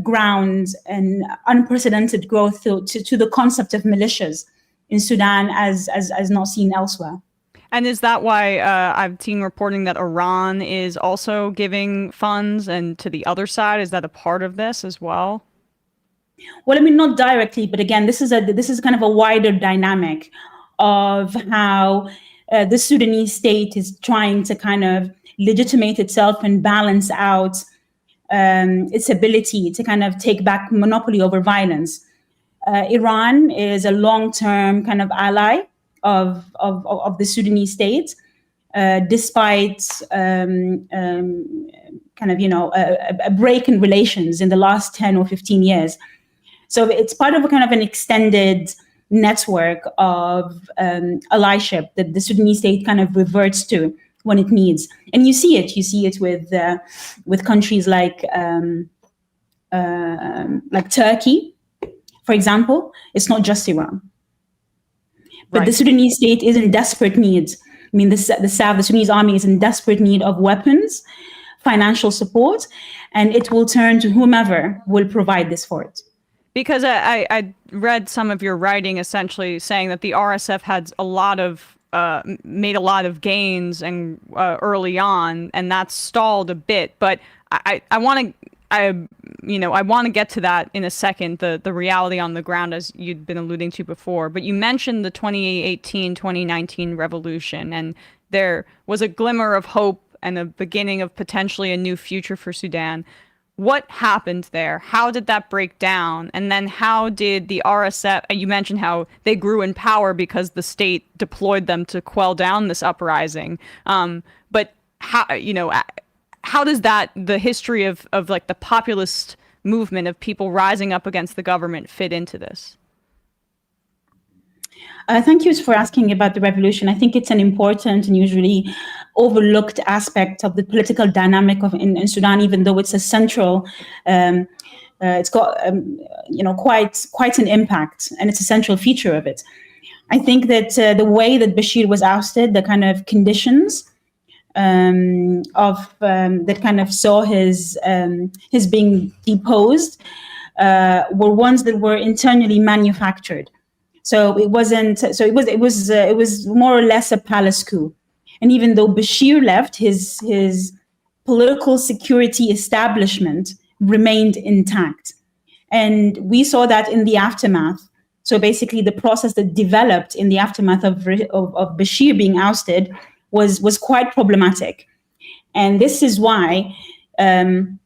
ground and unprecedented growth to the concept of militias in Sudan as not seen elsewhere. And is that why I've seen reporting that Iran is also giving funds and to the other side? Is that a part of this as well? Well, I mean, not directly, but again, this is kind of a wider dynamic of how the Sudanese state is trying to kind of legitimate itself and balance out its ability to kind of take back monopoly over violence. Iran is a long-term kind of ally of the Sudanese state. despite kind of, a break in relations in the last 10 or 15 years. So it's part of a kind of an extended network of allyship that the Sudanese state kind of reverts to when it needs. And you see it with countries like Turkey, for example. It's not just Iran. But Right. the Sudanese state is in desperate need. I mean, the Sudanese army is in desperate need of weapons, financial support, and it will turn to whomever will provide this for it. Because I read some of your writing essentially saying that the RSF had made a lot of gains and early on, and that's stalled a bit. But I want to get to that in a second, the reality on the ground, as you'd been alluding to before. But you mentioned the 2018-2019 revolution, and there was a glimmer of hope and a beginning of potentially a new future for Sudan. What happened there? How did that break down? And then how did the RSF, you mentioned how they grew in power because the state deployed them to quell down this uprising. But how does the history of like the populist movement of people rising up against the government fit into this? Thank you for asking about the revolution. I think it's an important and usually overlooked aspect of the political dynamic in Sudan, even though it's a central, it's got quite an impact, and it's a central feature of it. I think that the way that Bashir was ousted, the kind of conditions that kind of saw his being deposed were ones that were internally manufactured. So it wasn't. So it was more or less a palace coup. And even though Bashir left, his political security establishment remained intact, and we saw that in the aftermath. So basically, the process that developed in the aftermath of Bashir being ousted was quite problematic, and this is why the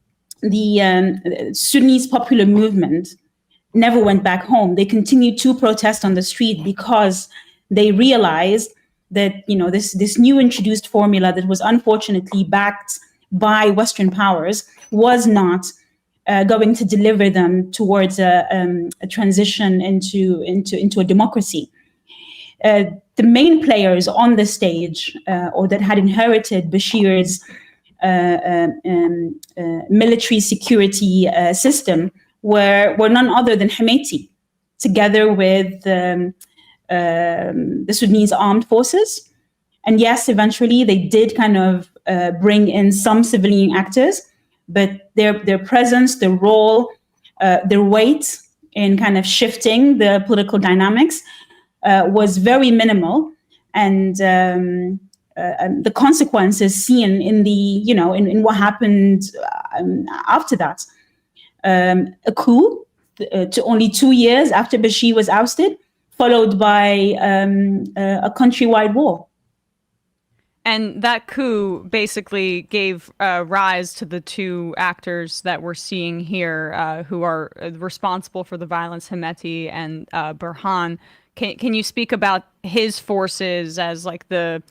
Sudanese popular movement never went back home. They continued to protest on the street because they realized that this new introduced formula that was unfortunately backed by Western powers was not going to deliver them towards a transition into a democracy. The main players on the stage, or that had inherited Bashir's military security system, were none other than Hemeti, together with the Sudanese armed forces. And yes, eventually they did kind of bring in some civilian actors, but their presence, their role, their weight in kind of shifting the political dynamics was very minimal. And the consequences seen in in what happened after that. A coup to only 2 years after Bashir was ousted, followed by a countrywide war. And that coup basically gave rise to the two actors that we're seeing here, who are responsible for the violence, Hemeti and Burhan. Can you speak about his forces as like the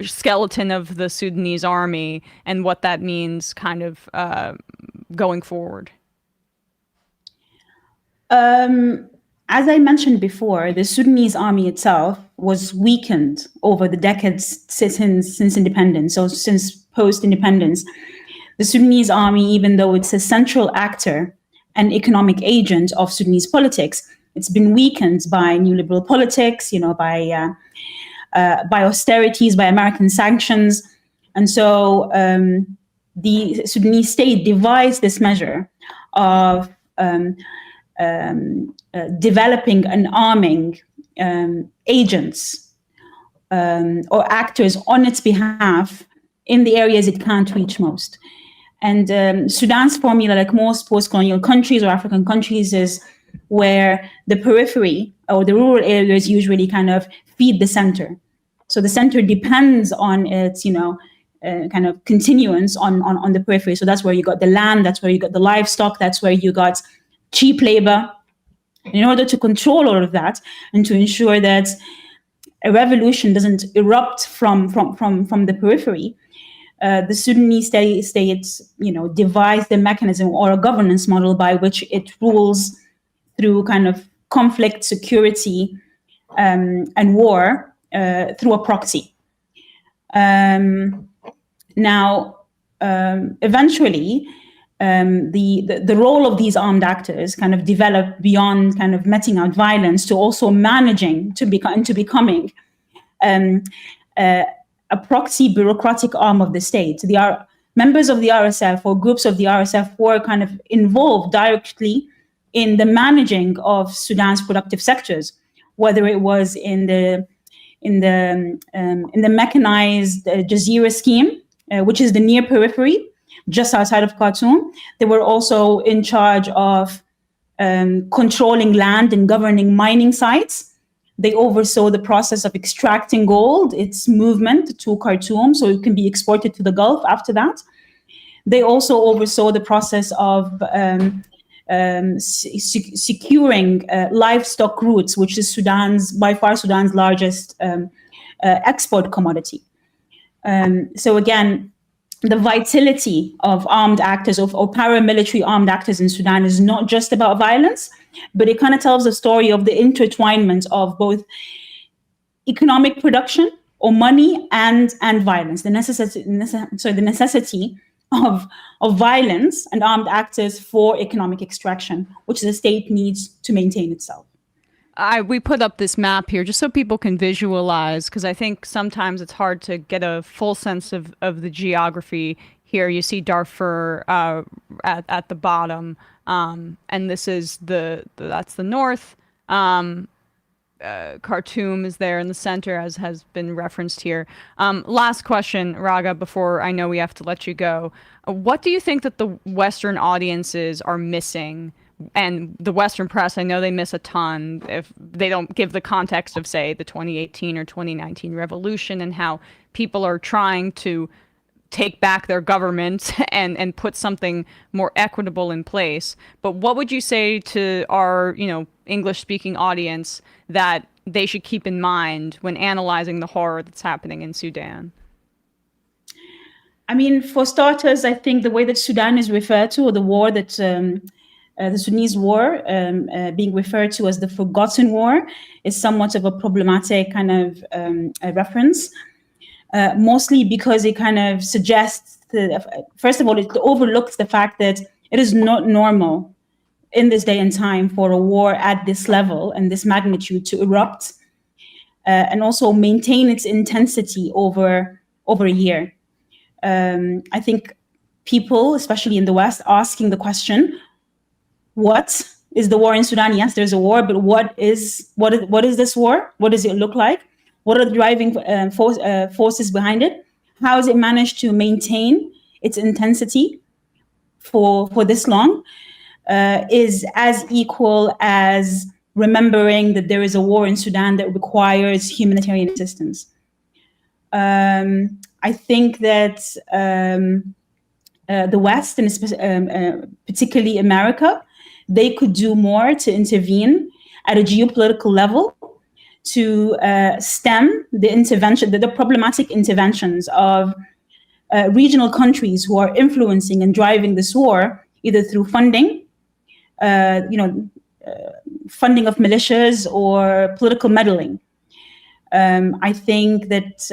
skeleton of the Sudanese army and what that means kind of going forward? As I mentioned before, the Sudanese army itself was weakened over the decades since independence, so since post-independence. The Sudanese army, even though it's a central actor and economic agent of Sudanese politics, it's been weakened by neoliberal politics, by austerities, by American sanctions. And so the Sudanese state devised this measure of developing and arming agents or actors on its behalf in the areas it can't reach most. And Sudan's formula, like most post-colonial countries or African countries, is where the periphery or the rural areas usually kind of feed the center. So the center depends on its, kind of continuance on the periphery. So that's where you got the land, that's where you got the livestock, that's where you got cheap labor. In order to control all of that and to ensure that a revolution doesn't erupt from the periphery. The Sudanese state, devised a mechanism or a governance model by which it rules through kind of conflict, security, and war through a proxy. Eventually, the role of these armed actors kind of developed beyond kind of meting out violence to also managing to becoming a proxy bureaucratic arm of the state. Members of the RSF or groups of the RSF were kind of involved directly in the managing of Sudan's productive sectors, whether it was in the mechanized Jazeera scheme, which is the near periphery, just outside of Khartoum. They were also in charge of controlling land and governing mining sites. They oversaw the process of extracting gold, its movement to Khartoum, so it can be exported to the Gulf after that. They also oversaw the process of securing livestock routes, which is by far Sudan's largest export commodity. So again, the vitality of armed actors or paramilitary armed actors in Sudan is not just about violence, but it kind of tells the story of the intertwinement of both economic production or money and violence, the necessity of violence and armed actors for economic extraction, which the state needs to maintain itself. We put up this map here just so people can visualize, because I think sometimes it's hard to get a full sense of the geography. Here you see Darfur at the bottom, and this is that's the north. Khartoum is there in the center, as has been referenced here. Last question, Raga, before I know we have to let you go. What do you think that the Western audiences are missing? And the Western press, I know they miss a ton if they don't give the context of, say, the 2018 or 2019 revolution and how people are trying to take back their government and put something more equitable in place. But what would you say to our, English-speaking audience that they should keep in mind when analyzing the horror that's happening in Sudan? I mean, for starters, I think the way that Sudan is referred to, or the war that the Sudanese war being referred to as the forgotten war, is somewhat of a problematic kind of reference, mostly because it kind of suggests that, first of all, it overlooks the fact that it is not normal in this day and time for a war at this level and this magnitude to erupt and also maintain its intensity over a year. I think people, especially in the West, asking the question, what is the war in Sudan? Yes, there's a war, but what is this war? What does it look like? What are the driving forces behind it? How has it managed to maintain its intensity for this long? Is as equal as remembering that there is a war in Sudan that requires humanitarian assistance. I think that the West, and particularly America, they could do more to intervene at a geopolitical level to stem the problematic interventions of regional countries who are influencing and driving this war, either through funding, funding of militias or political meddling. I think that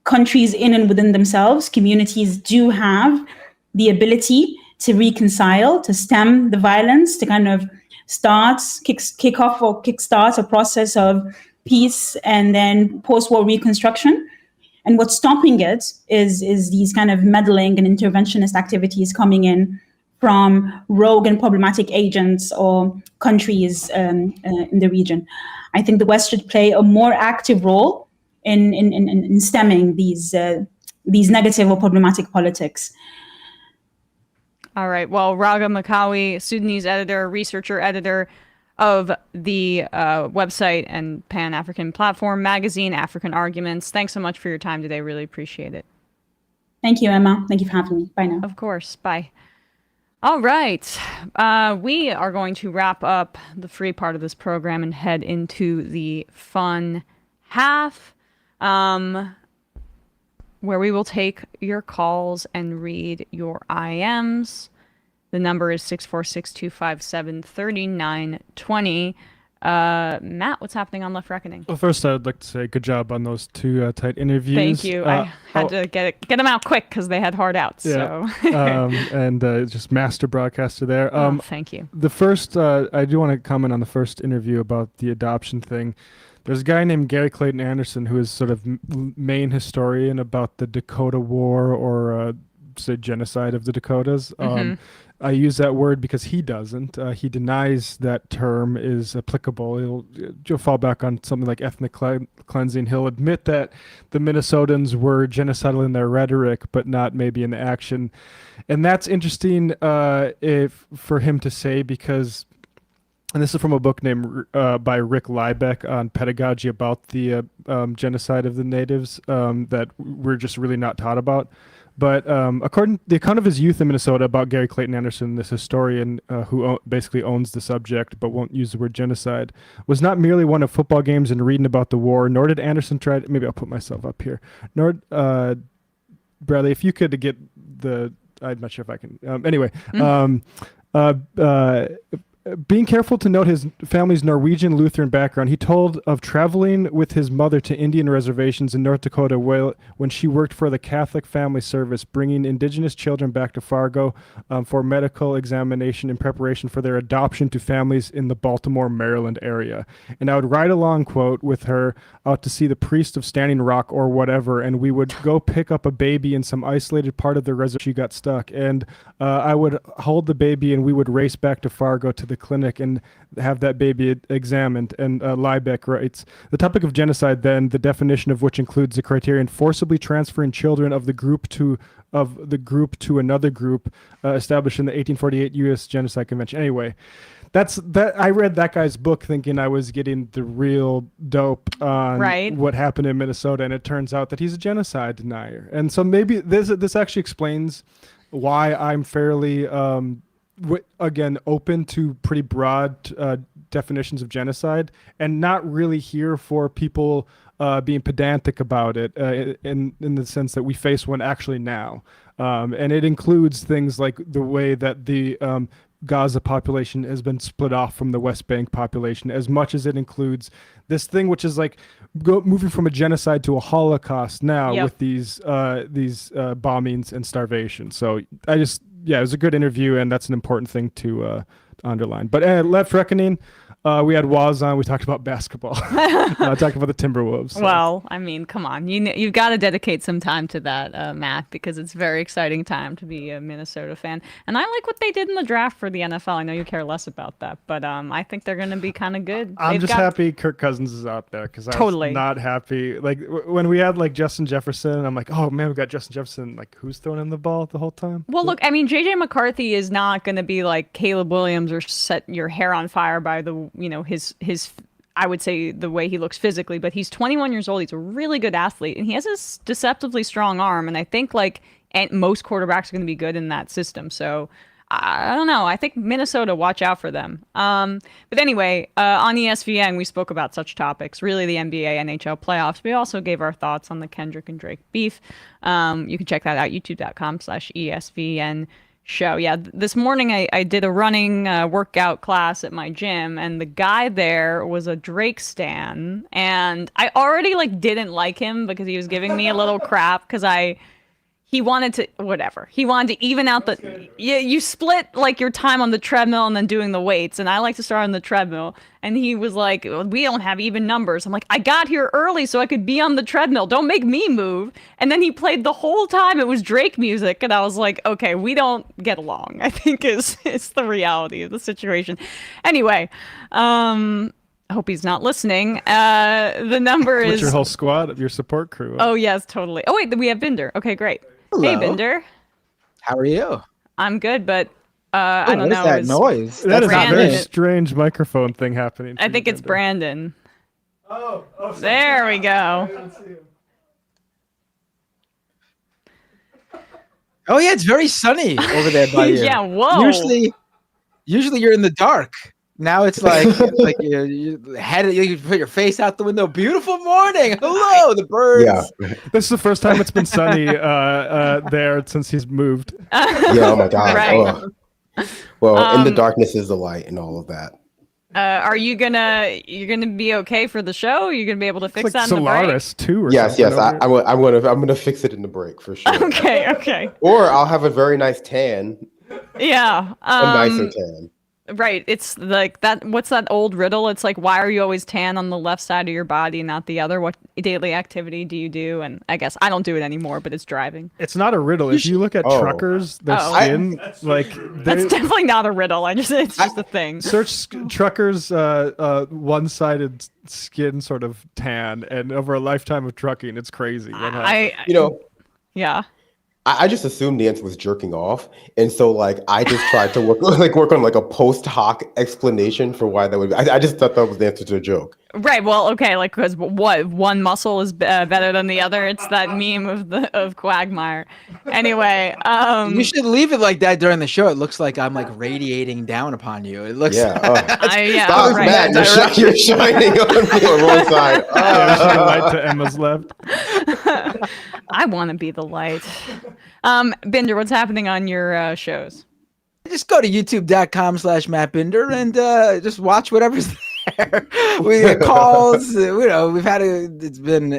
countries in and within themselves, communities do have the ability to reconcile, to stem the violence, to kind of kickstart a process of peace and then post-war reconstruction. And what's stopping it is these kind of meddling and interventionist activities coming in from rogue and problematic agents or countries in the region. I think the West should play a more active role in stemming these negative or problematic politics. All right. Well, Raga Makawi, Sudanese editor, researcher, editor of the website and Pan-African platform magazine, African Arguments. Thanks so much for your time today. Really appreciate it. Thank you, Emma. Thank you for having me. Bye now. Of course. Bye. All right. We are going to wrap up the free part of this program and head into the fun half, where we will take your calls and read your IMs. The number is 646-257-3920. Matt, what's happening on Left Reckoning? Well, first, I'd like to say good job on those two tight interviews. Thank you. I had to get them out quick because they had hard outs. Yeah. So. And just master broadcaster there. Thank you. The first, I do want to comment on the first interview about the adoption thing. There's a guy named Gary Clayton Anderson who is sort of main historian about the Dakota War or say genocide of the Dakotas. I use that word because he doesn't. He denies that term is applicable. He'll fall back on something like ethnic cleansing. He'll admit that the Minnesotans were genocidal in their rhetoric, but not maybe in action. And that's interesting for him to say because, and this is from a book named by Rick Liebeck on pedagogy about the genocide of the natives that we're just really not taught about. But according to the account of his youth in Minnesota about Gary Clayton Anderson, this historian who basically owns the subject but won't use the word genocide, was not merely one of football games and reading about the war, nor did Anderson try to, maybe I'll put myself up here, nor, Bradley, if you could get I'm not sure if I can, anyway, being careful to note his family's Norwegian Lutheran background, he told of traveling with his mother to Indian reservations in North Dakota when she worked for the Catholic Family Service, bringing indigenous children back to Fargo for medical examination in preparation for their adoption to families in the Baltimore, Maryland area. And I would ride along, quote, with her out to see the priest of Standing Rock or whatever, and we would go pick up a baby in some isolated part of the reservation. She got stuck, and I would hold the baby and we would race back to Fargo to the clinic and have that baby examined. And Liebeck writes, the topic of genocide then, the definition of which includes the criterion forcibly transferring children of the group to another group established in the 1848 U.S. Genocide Convention. Anyway, I read that guy's book thinking I was getting the real dope on what happened in Minnesota, and it turns out that he's a genocide denier. And so maybe this actually explains why I'm fairly again open to pretty broad definitions of genocide and not really here for people being pedantic about it in the sense that we face one actually now, and it includes things like the way that the Gaza population has been split off from the West Bank population, as much as it includes this thing which is like moving from a genocide to a Holocaust now with these bombings and starvation. So it was a good interview, and that's an important thing to underline. But Left Reckoning, we had Waz on. We talked about basketball. Talked about the Timberwolves. So. Well, I mean, come on. You've got to dedicate some time to that, Matt, because it's a very exciting time to be a Minnesota fan. And I like what they did in the draft for the NFL. I know you care less about that, but I think they're going to be kind of good. I'm happy Kirk Cousins is out there because I was not happy. Like when we had like Justin Jefferson, I'm like, oh man, we got Justin Jefferson. Like who's throwing in the ball the whole time? Well, look, I mean, JJ McCarthy is not going to be like Caleb Williams or set your hair on fire by the his I would say the way he looks physically, but he's 21 years old. He's a really good athlete, and he has a deceptively strong arm. And I think most quarterbacks are going to be good in that system. So I don't know. I think Minnesota, watch out for them. But anyway, on ESPN, we spoke about such topics, really the NBA, NHL playoffs. We also gave our thoughts on the Kendrick and Drake beef. You can check that out, youtube.com/ESPN show. Yeah, this morning I did a running workout class at my gym, and the guy there was a Drake stan, and I already didn't like him because he was giving me a little crap because he wanted to even out you split your time on the treadmill and then doing the weights, and I like to start on the treadmill, and he was like, we don't have even numbers. I'm like, I got here early so I could be on the treadmill, don't make me move. And then he played the whole time it was Drake music, and I was like, okay, we don't get along, I think is the reality of the situation. Anyway, I hope he's not listening. The number is your whole squad of your support crew. Oh yes, totally. Oh wait, we have Binder. Okay, great. Hello. Hey, Binder. How are you? I'm good, but I don't know. What is that noise? That is a very strange microphone thing happening. I think it's Brandon. Oh, there we go. Oh yeah, it's very sunny over there by you. Yeah, whoa. Usually you're in the dark. Now it's like you put your face out the window. Beautiful morning. Hello, the birds. Yeah. This is the first time it's been sunny there since he's moved. Yeah. Oh my God. Right. Oh. Well, in the darkness is the light, and all of that. Are you gonna be okay for the show? Are you gonna be able to fix It's that like in the break? Solaris too. Or Yes. something I'm gonna fix it in the break for sure. Okay. Or I'll have a very nice tan. Yeah. A nicer tan. Right. It's like that. What's that old riddle? It's like, why are you always tan on the left side of your body, not the other? What daily activity do you do? And I guess I don't do it anymore, but it's driving. It's not a riddle. If you look at truckers, their skin, that's definitely not a riddle. It's just a thing. Search truckers, one-sided skin sort of tan, and over a lifetime of trucking, it's crazy. Yeah. I just assumed the answer was jerking off, and so like I just tried to work on like a post hoc explanation for why that would be. I just thought that was the answer to a joke. Right. Well, okay. Like, because what one muscle is better than the other? It's that meme of Quagmire. Anyway, you should leave it like that during the show. It looks like I'm like radiating down upon you. It looks. Stop, Matt. You're shining on me on one side. Light to Emma's left. I want to be the light. Binder, what's happening on your shows? Just go to youtube.com/Matt Binder and just watch whatever's there. We get calls. We've had we're doing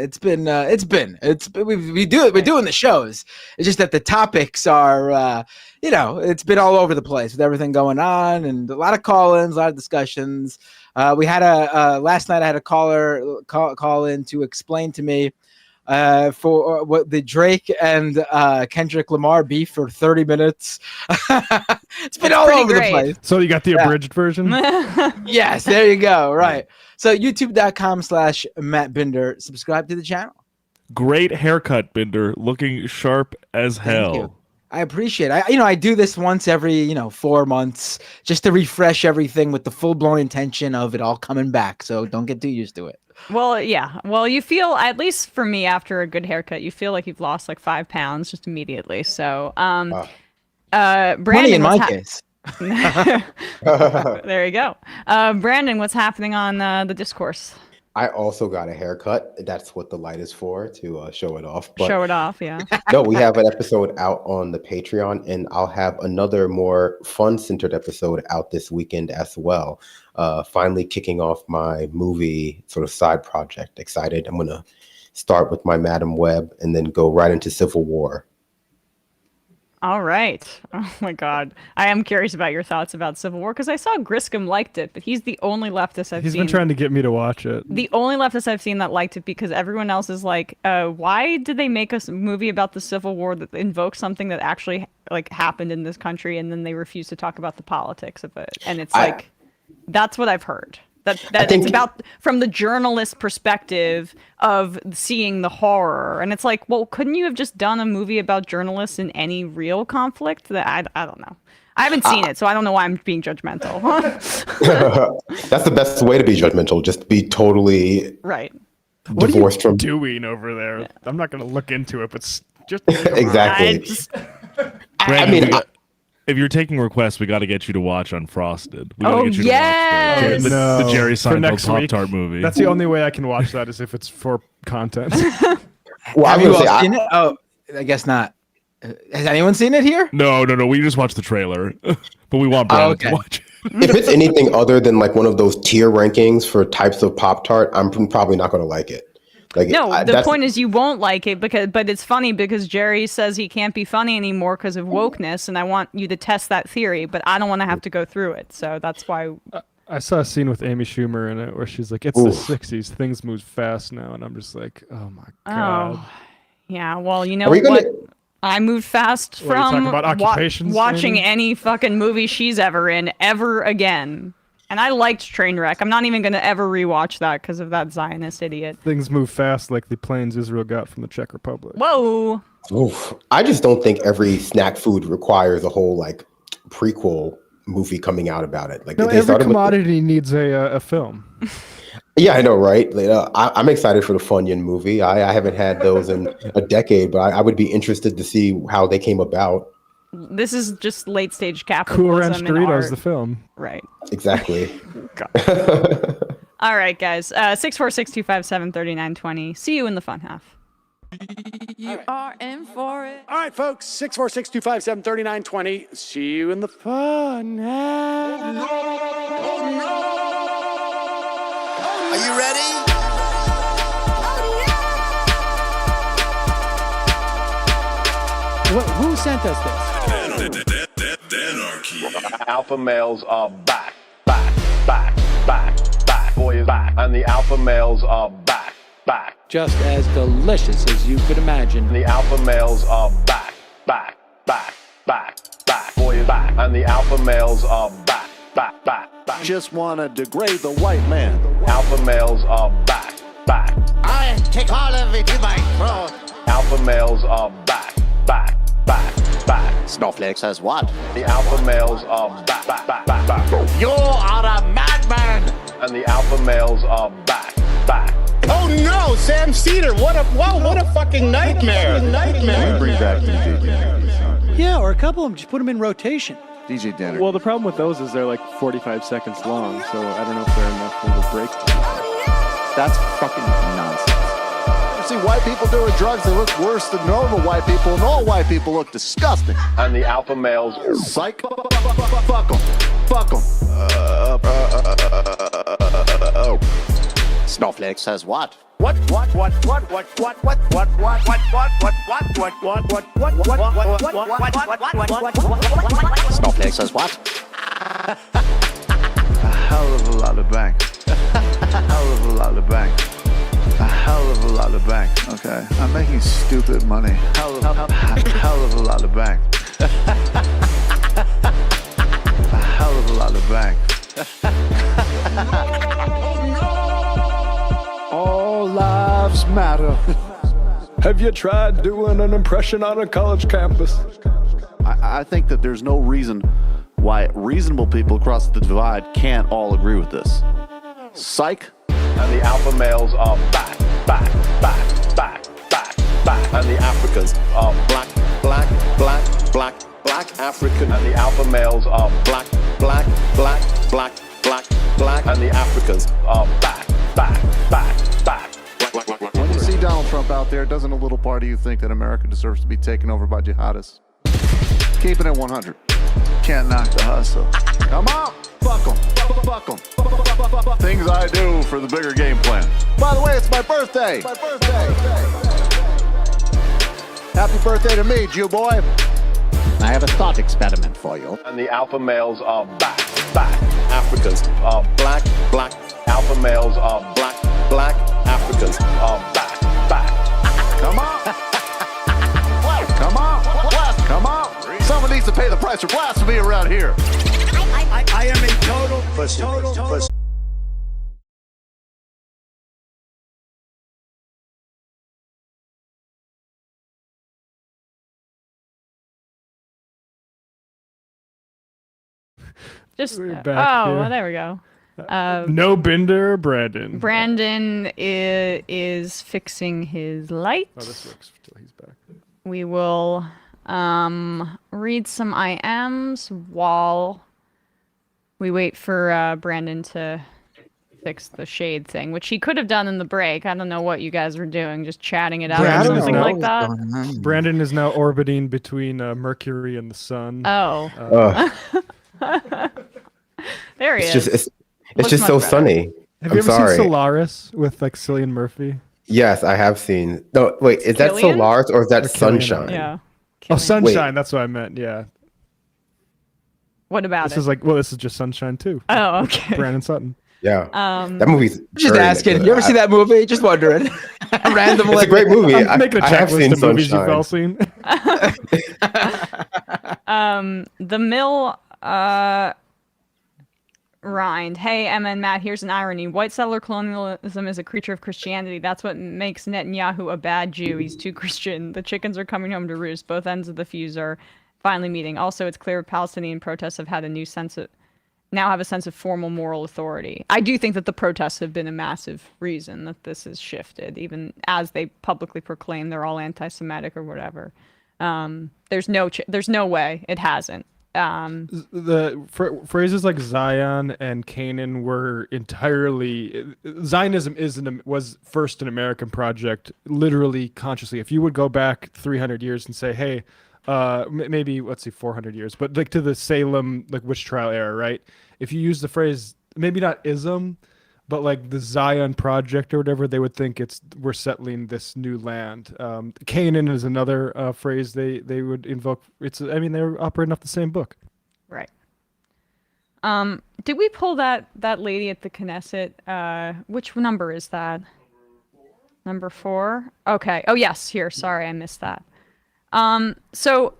the shows. It's just that the topics are it's been all over the place with everything going on and a lot of call-ins, a lot of discussions. We had last night I had a caller call in to explain to me for what the Drake and Kendrick Lamar beef for 30 minutes. It's been all over the place. So you got the abridged version? Yes, there you go. Right. So youtube.com/Matt Binder. Subscribe to the channel. Great haircut, Binder. Looking sharp as hell. Thank you. I appreciate it. I do this once every 4 months just to refresh everything with the full-blown intention of it all coming back. So don't get too used to it. Well, yeah. Well, you feel, at least for me, after a good haircut, you feel like you've lost like 5 pounds just immediately. So, Brandon, money in my case. There you go. Brandon, what's happening on the discourse? I also got a haircut. That's what the light is for, to show it off. But show it off, yeah. No, we have an episode out on the Patreon, and I'll have another more fun-centered episode out this weekend as well. Finally kicking off my movie sort of side project. Excited. I'm going to start with my Madam Web and then go right into Civil War. All right. Oh my God. I am curious about your thoughts about Civil War because I saw Griscom liked it, but he's the only leftist I've seen. He's been trying to get me to watch it. The only leftist I've seen that liked it because everyone else is like, why did they make a movie about the Civil War that invokes something that actually like happened in this country, and then they refuse to talk about the politics of it? And it's that's what I've heard. That it's about from the journalist perspective of seeing the horror, and it's like, well, couldn't you have just done a movie about journalists in any real conflict? That I don't know. I haven't seen it, so I don't know why I'm being judgmental. That's the best way to be judgmental. Just be totally right. What divorced are you doing over there? Yeah. I'm not going to look into it, but just exactly. If you're taking requests, we got to get you to watch Unfrosted. We gotta get you to watch the Jerry Seinfeld Pop-Tart movie. That's the only way I can watch that is if it's for content. Well, have you all seen it? Oh, I guess not. Has anyone seen it here? No. We just watched the trailer, but we want Brandon to watch it. If it's anything other than like one of those tier rankings for types of Pop-Tart, I'm probably not going to like it. The point is you won't like it but it's funny because Jerry says he can't be funny anymore because of wokeness, and I want you to test that theory, but I don't want to have to go through it. So that's why I saw a scene with Amy Schumer in it where she's like, it's the 60s, things move fast now, and I'm just like, oh my God. Oh, yeah, well, you know what? I moved fast from watching any fucking movie she's ever in ever again. And I liked Trainwreck. I'm not even going to ever rewatch that because of that Zionist idiot. Things move fast like the planes Israel got from the Czech Republic. Whoa. Oof. I just don't think every snack food requires a whole like prequel movie coming out about it. Like every commodity needs a film. Yeah, I know, right? Like, I'm excited for the Funyun movie. I haven't had those in a decade, but I would be interested to see how they came about. This is just late stage Cool capitalism Ranch in Doritos, art. the film. Right. Exactly. All right, guys. 646-257-3920. See you in the fun half. You are in for it. All right, folks. 646-257-3920. See you in the fun half. Are you ready? Who sent us this? Alpha males are back. Boy is back. And the alpha males are back. Just as delicious as you could imagine. The alpha males are back. Boy is back. And the alpha males are back. Just want to degrade the white man. Alpha males are back. I take all of it in my throat. Alpha males are back. Snowflakes says what? The alpha males are back. You are a madman. And the alpha males are back. Oh no, Sam Seder! What a fucking nightmare! Bring back DJ Danner. Yeah, or a couple of them. Just put them in rotation. DJ Danner. Well, the problem with those is they're like 45 seconds long, so I don't know if they're enough of a break. That's fucking nonsense. You see white people doing drugs, they look worse than normal white people, and all white people look disgusting. And the alpha males psych. Fuck them. Snowflake says what? Snowflake says what? A hell of a lot of bank. A hell of a lot of bank. A hell of a lot of bank. Okay, I'm making stupid money. Hell of a lot of bank. A hell of a lot of bank. All lives matter. Have you tried doing an impression on a college campus? I think that there's no reason why reasonable people across the divide can't all agree with this. Psych. And the alpha males are back. And the Africans are black African. And the alpha males are black. And the Africans are back. When you see Donald Trump out there, doesn't a little part of you think that America deserves to be taken over by jihadists? Keep it at 100. Can't knock the hustle. Come on, fuck them. Things I do for the bigger game plan. By the way, it's my birthday. Happy birthday to me, Jew boy. I have a thought experiment for you. And the alpha males are back. Africans are black. Alpha males are black. Africans are back. Come on. Someone needs to pay the price for blasphemy around here. I am a total pussy. Just We're back here. well, there we go. No Binder or Brandon. Brandon is fixing his light. Oh, this works until he's back. We will read some IMs while we wait for Brandon to fix the shade thing, which he could have done in the break. I don't know what you guys were doing, just chatting it out or something like that. Brandon is now orbiting between Mercury and the Sun. Oh. There he is. It's just so sunny. Have you ever seen Solaris with like Cillian Murphy? Yes, I have seen. No, wait, is that Solaris or is that Sunshine? Yeah. Oh, Sunshine. That's what I meant. Yeah. What about this? This is just Sunshine too. Oh, okay. Brandon Sutton. Yeah. That movie's just asking. Good. You ever see that movie? Just wondering. Randomly. It's a great movie. I'm making a checklist of movies you've all Sunshine. seen. The Mill Rind. Hey, Emma and Matt, here's an irony. White settler colonialism is a creature of Christianity. That's what makes Netanyahu a bad Jew. He's too Christian. The chickens are coming home to roost. Both ends of the fuse are finally meeting. Also, it's clear Palestinian protests have had a new sense of now have a sense of formal moral authority. I do think that the protests have been a massive reason that this has shifted, even as they publicly proclaim they're all anti-Semitic or whatever. There's no way it hasn't. Phrases like Zion and Canaan were entirely Zionism was first an American project, literally consciously. If you would go back 300 years and say, hey, maybe let's see 400 years, but like to the Salem witch trial era, right? If you use the phrase, maybe not ism, but like the Zion project or whatever, they would think we're settling this new land. Canaan is another phrase they would invoke. They're operating off the same book. Right. Did we pull that lady at the Knesset? Which number is that? Number 4? Okay. Oh yes, here. Sorry, I missed that. So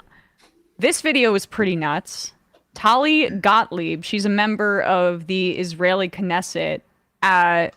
this video is pretty nuts. Tali Gottlieb, she's a member of the Israeli Knesset,